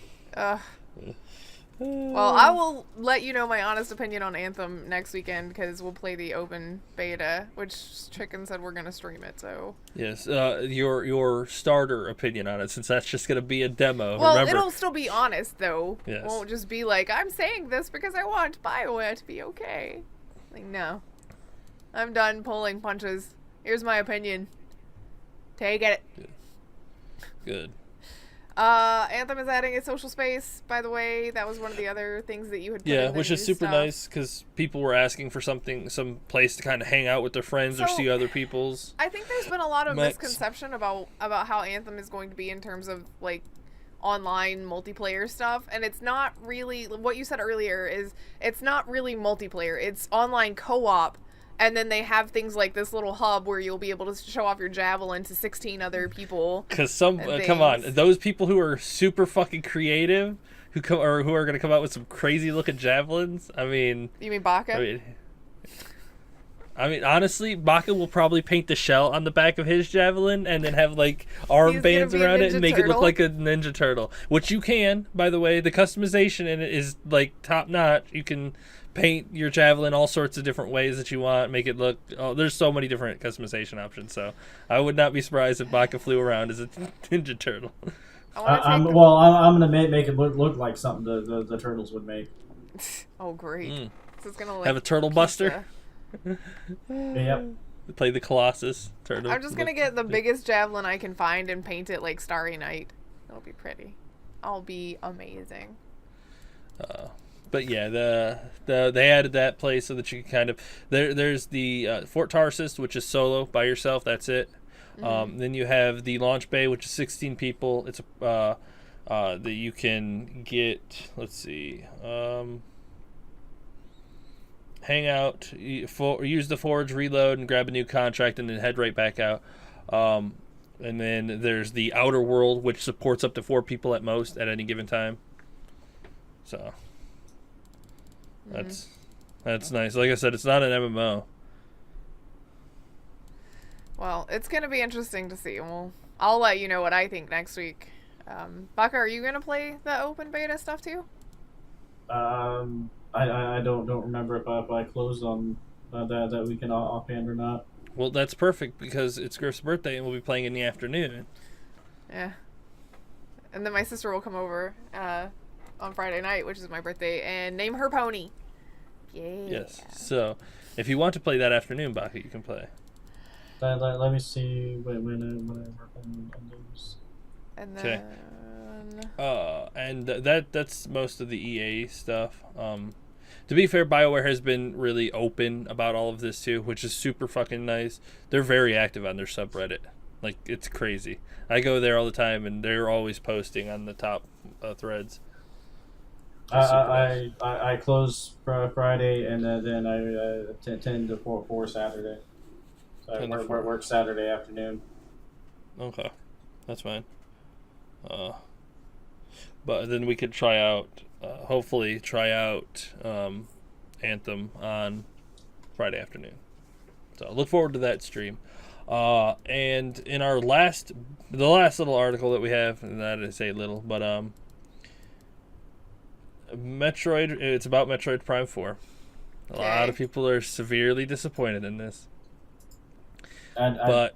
Well, I will let you know my honest opinion on Anthem next weekend because we'll play the open beta, which Chicken said we're gonna stream it. So yes, your starter opinion on it, since that's just gonna be a demo. Well, remember. It'll still be honest though. Yes. It won't just be like I'm saying this because I want BioWare to be okay. Like no. I'm done pulling punches. Here's my opinion. Take it. Good. Anthem is adding a social space, by the way. That was one of the other things that you had put Yeah, in the which is news super stuff. nice because people were asking for some place to kind of hang out with their friends or So, see other people's. I think there's been a lot of Max. misconception about how Anthem is going to be in terms of like online multiplayer stuff, and it's not really what you said earlier. Is it's not really multiplayer. It's online co-op. And then they have things like this little hub where you'll be able to show off your javelin to 16 other people. Because come on, those people who are super fucking creative, who are going to come out with some crazy looking javelins. I mean, You mean Baka? I mean, honestly, Baka will probably paint the shell on the back of his javelin and then have like He's armbands gonna be a around it Ninja and make it look Turtle. like a Ninja Turtle. Which you can, by the way. The customization in it is like top notch. You can paint your javelin all sorts of different ways that you want, make it look. Oh, there's so many different customization options. So I would not be surprised if Baka flew around as a Ninja Turtle. I'm gonna make it look like something the turtles would make. Oh, great. So it's gonna Have a turtle buster. Yep. Play the Colossus turtle. I'm just gonna get the biggest javelin I can find and paint it like Starry Night. It'll be pretty. I'll be amazing. But yeah, they added that place so that you can kind of there's the Fort Tarsus, which is solo by yourself. That's it. Then you have the launch bay, which is 16 people. It's that you can get. Let's see. Hang out, use the forge, reload, and grab a new contract, and then head right back out. And then there's the outer world, which supports up to 4 people at most at any given time. So. That's nice. Like I said, it's not an MMO. Well, it's gonna be interesting to see. I'll let you know what I think next week. Baka, are you gonna play the open beta stuff too? I don't remember if I closed on that weekend offhand or not. Well, that's perfect because it's Grif's birthday and we'll be playing in the afternoon. Yeah. And then my sister will come over on Friday night, which is my birthday, and name her pony. Yeah. Yes. So, if you want to play that afternoon, Baka, you can play. Let me see when I work on those. And Okay. then And that's most of the EA stuff. To be fair, Bioware has been really open about all of this too, which is super fucking nice. They're very active on their subreddit. Like, it's crazy. I go there all the time, and they're always posting on the top threads. I close Friday, and then I 10 to 4 Saturday. So I work Saturday afternoon. Okay, that's fine. But then we could try out, hopefully try out Anthem on Friday afternoon. So look forward to that stream. And in the last little article that we have, and that is a little, but Metroid, it's about Metroid Prime 4. A lot of people are severely disappointed in this. But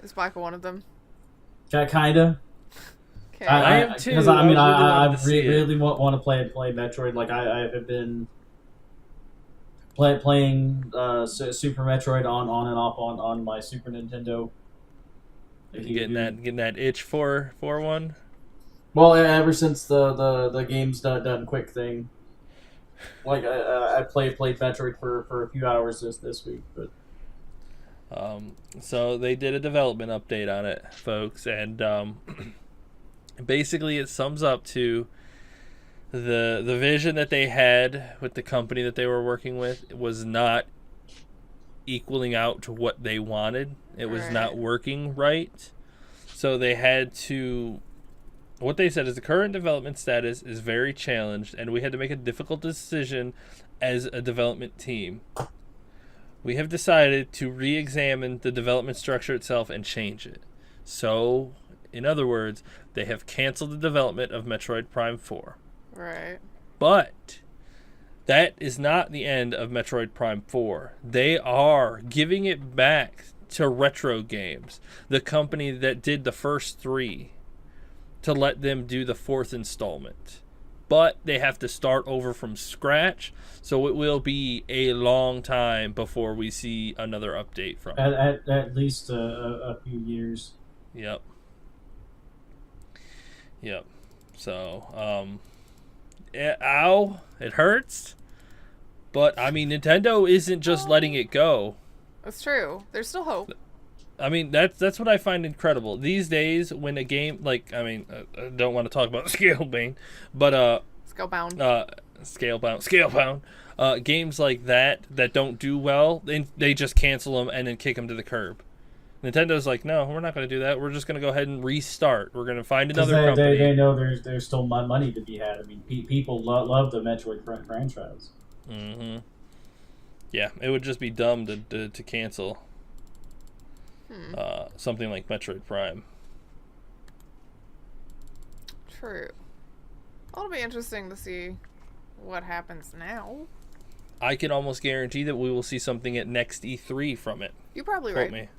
is Baka one of them? Kinda. Okay. I am too. Because I really really want to play Metroid. Like I have been playing Super Metroid on and off on my Super Nintendo. You getting that itch for one? Well, ever since the game's done quick thing. Like I played Metroid for a few hours this week, but. So they did a development update on it, folks, and basically it sums up to the vision that they had with the company that they were working with was not equaling out to what they wanted. It was not working right. So they had to. What they said is the current development status is very challenged, and we had to make a difficult decision as a development team. We have decided to re-examine the development structure itself and change it. So, in other words, they have canceled the development of Metroid Prime 4. Right. But that is not the end of Metroid Prime 4. They are giving it back to Retro Games, the company that did the first 3, to let them do the 4th installment. but they have to start over from scratch. So it will be a long time before we see another update from it. At least a few years. Yep. So, ow, it hurts. But I mean, Nintendo isn't just letting it go. That's true. There's still hope. I mean, that's what I find incredible these days. When a game I don't want to talk about Scalebound, but Scalebound, games like that don't do well, they just cancel them and then kick them to the curb. Nintendo's like, no, we're not going to do that. We're just going to go ahead and restart. We're going to find another company. They know there's still money to be had. I mean, people love the Metroid franchise. Mm-hmm. Yeah, it would just be dumb to cancel something like Metroid Prime. True. Well, it'll be interesting to see what happens now. I can almost guarantee that we will see something at next E3 from it. You're probably Quote right.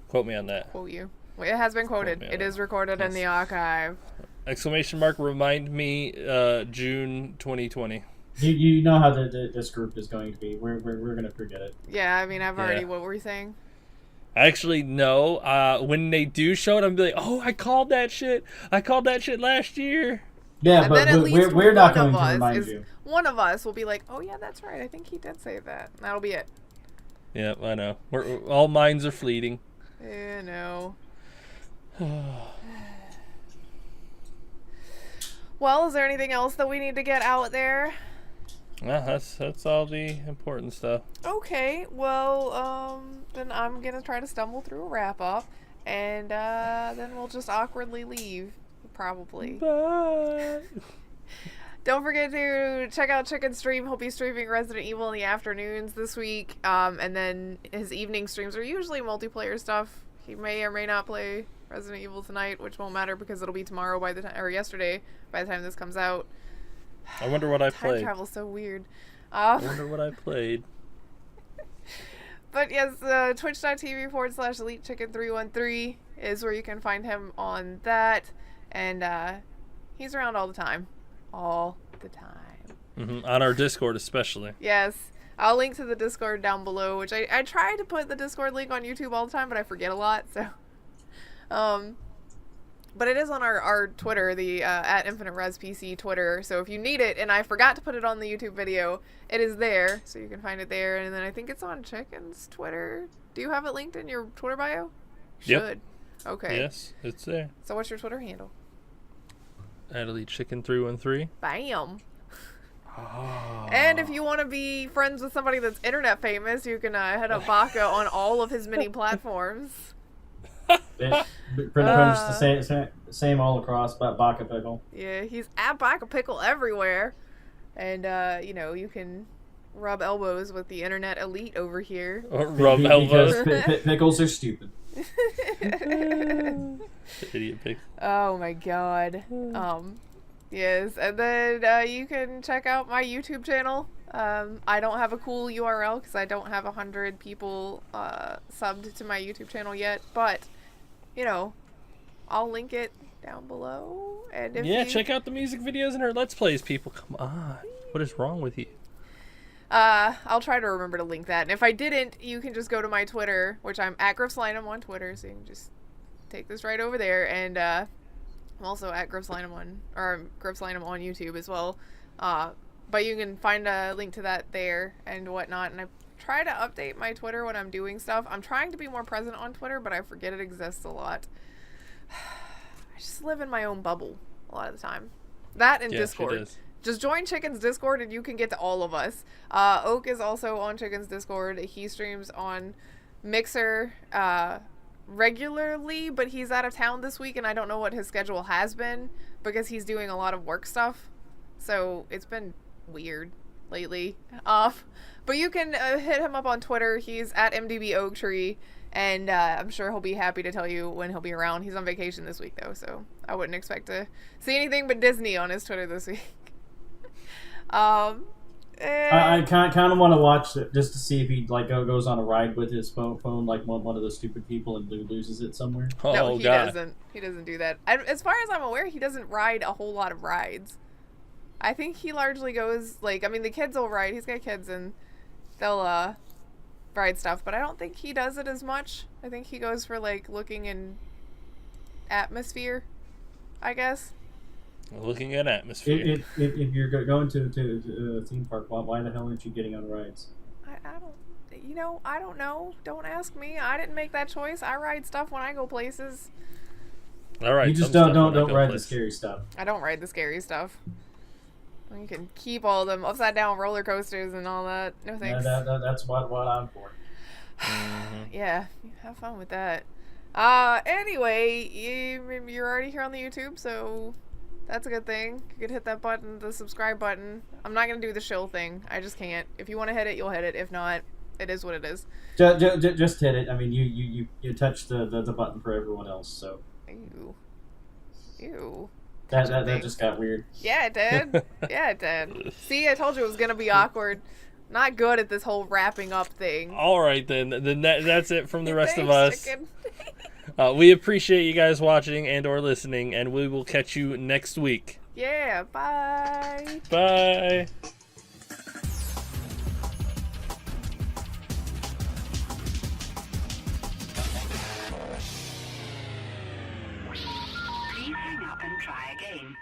Quote me on that. Quote you. Well, it has been quoted. It is recorded in the archive. Exclamation mark, remind me, June 2020. You know how this group is going to be. We're going to forget it. Yeah, I mean, I've already... What were you saying? Actually, no. When they do show it, I'm like, oh, I called that shit. I called that shit last year. Yeah, and but we're not going to remind you. One of us will be like, oh, yeah, that's right. I think he did say that. And that'll be it. Yeah, I know. All minds are fleeting. Yeah, no. Well, is there anything else that we need to get out there? Well, that's all the important stuff. Okay, well, then I'm gonna try to stumble through a wrap up, and then we'll just awkwardly leave, probably. Bye. Don't forget to check out Chicken's stream. He'll be streaming Resident Evil in the afternoons this week, and then his evening streams are usually multiplayer stuff. He may or may not play Resident Evil tonight, which won't matter because it'll be tomorrow by the time, or yesterday by the time this comes out. I wonder what I played. Time travel's so weird. I wonder what I played. But yes, twitch.tv/EliteChicken313 is where you can find him on that. And he's around all the time. All the time. Mm-hmm. On our Discord especially. Yes. I'll link to the Discord down below, which I try to put the Discord link on YouTube all the time, but I forget a lot, so... But it is on our Twitter, the at InfiniteResPC Twitter. So if you need it, and I forgot to put it on the YouTube video, it is there. So you can find it there. And then I think it's on Chicken's Twitter. Do you have it linked in your Twitter bio? Yep. Should. Okay. Yes, it's there. So what's your Twitter handle? AdelieChicken313. Bam. Oh. And if you want to be friends with somebody that's internet famous, you can head up Baka on all of his many platforms. Pretty much the same all across, but Baka Pickle. Yeah, he's at Baka Pickle everywhere. And, you can rub elbows with the internet elite over here. Or rub elbows. Because pickles are stupid. Idiot pickle. Oh my god. Yes, and then you can check out my YouTube channel. I don't have a cool URL because I don't have 100 people subbed to my YouTube channel yet, but I'll link it down below. And if check out the music videos and her Let's Plays, people. Come on. What is wrong with you? I'll try to remember to link that. And if I didn't, you can just go to my Twitter, which I'm at GrifSlinum on Twitter, so you can just take this right over there. And I'm also at GrifSlinum on YouTube as well. But you can find a link to that there and whatnot. And I try to update my Twitter when I'm doing stuff. I'm trying to be more present on Twitter, but I forget it exists a lot. I just live in my own bubble a lot of the time. That and Discord. Just join Chicken's Discord and you can get to all of us. Oak is also on Chicken's Discord. He streams on Mixer regularly, but he's out of town this week and I don't know what his schedule has been because he's doing a lot of work stuff. So it's been weird lately. But you can hit him up on Twitter. He's at MDB Oaktree, and I'm sure he'll be happy to tell you when he'll be around. He's on vacation this week, though, so I wouldn't expect to see anything but Disney on his Twitter this week. I kind of want to watch it just to see if he goes on a ride with his phone like one of those stupid people and loses it somewhere. No, he doesn't. He doesn't do that. As far as I'm aware, he doesn't ride a whole lot of rides. I think he largely goes, like, I mean, the kids will ride. He's got kids, and they'll, ride stuff, but I don't think he does it as much. I think he goes for, like, looking in atmosphere, I guess. Looking at atmosphere. If you're going to a theme park, why the hell aren't you getting on rides? I don't, you know, I don't know. Don't ask me. I didn't make that choice. I ride stuff when I go places. All right. You just don't ride the scary stuff. I don't ride the scary stuff. You can keep all them upside down roller coasters and all that. No thanks. That's what I'm for. Yeah, have fun with that. Anyway, you're already here on the YouTube, so that's a good thing. You could hit that button, the subscribe button. I'm not gonna do the shill thing. I just can't. If you want to hit it, you'll hit it. If not, it is what it is. Just hit it. I mean, you touched the button for everyone else, so. Ew. That just got weird. Yeah, it did. Yeah, it did. See, I told you it was gonna be awkward. Not good at this whole wrapping up thing. All right, then that's it from the rest of Thanks, us. We appreciate you guys watching and or listening, and we will catch you next week. Yeah, bye. Bye. Please hang up and try again.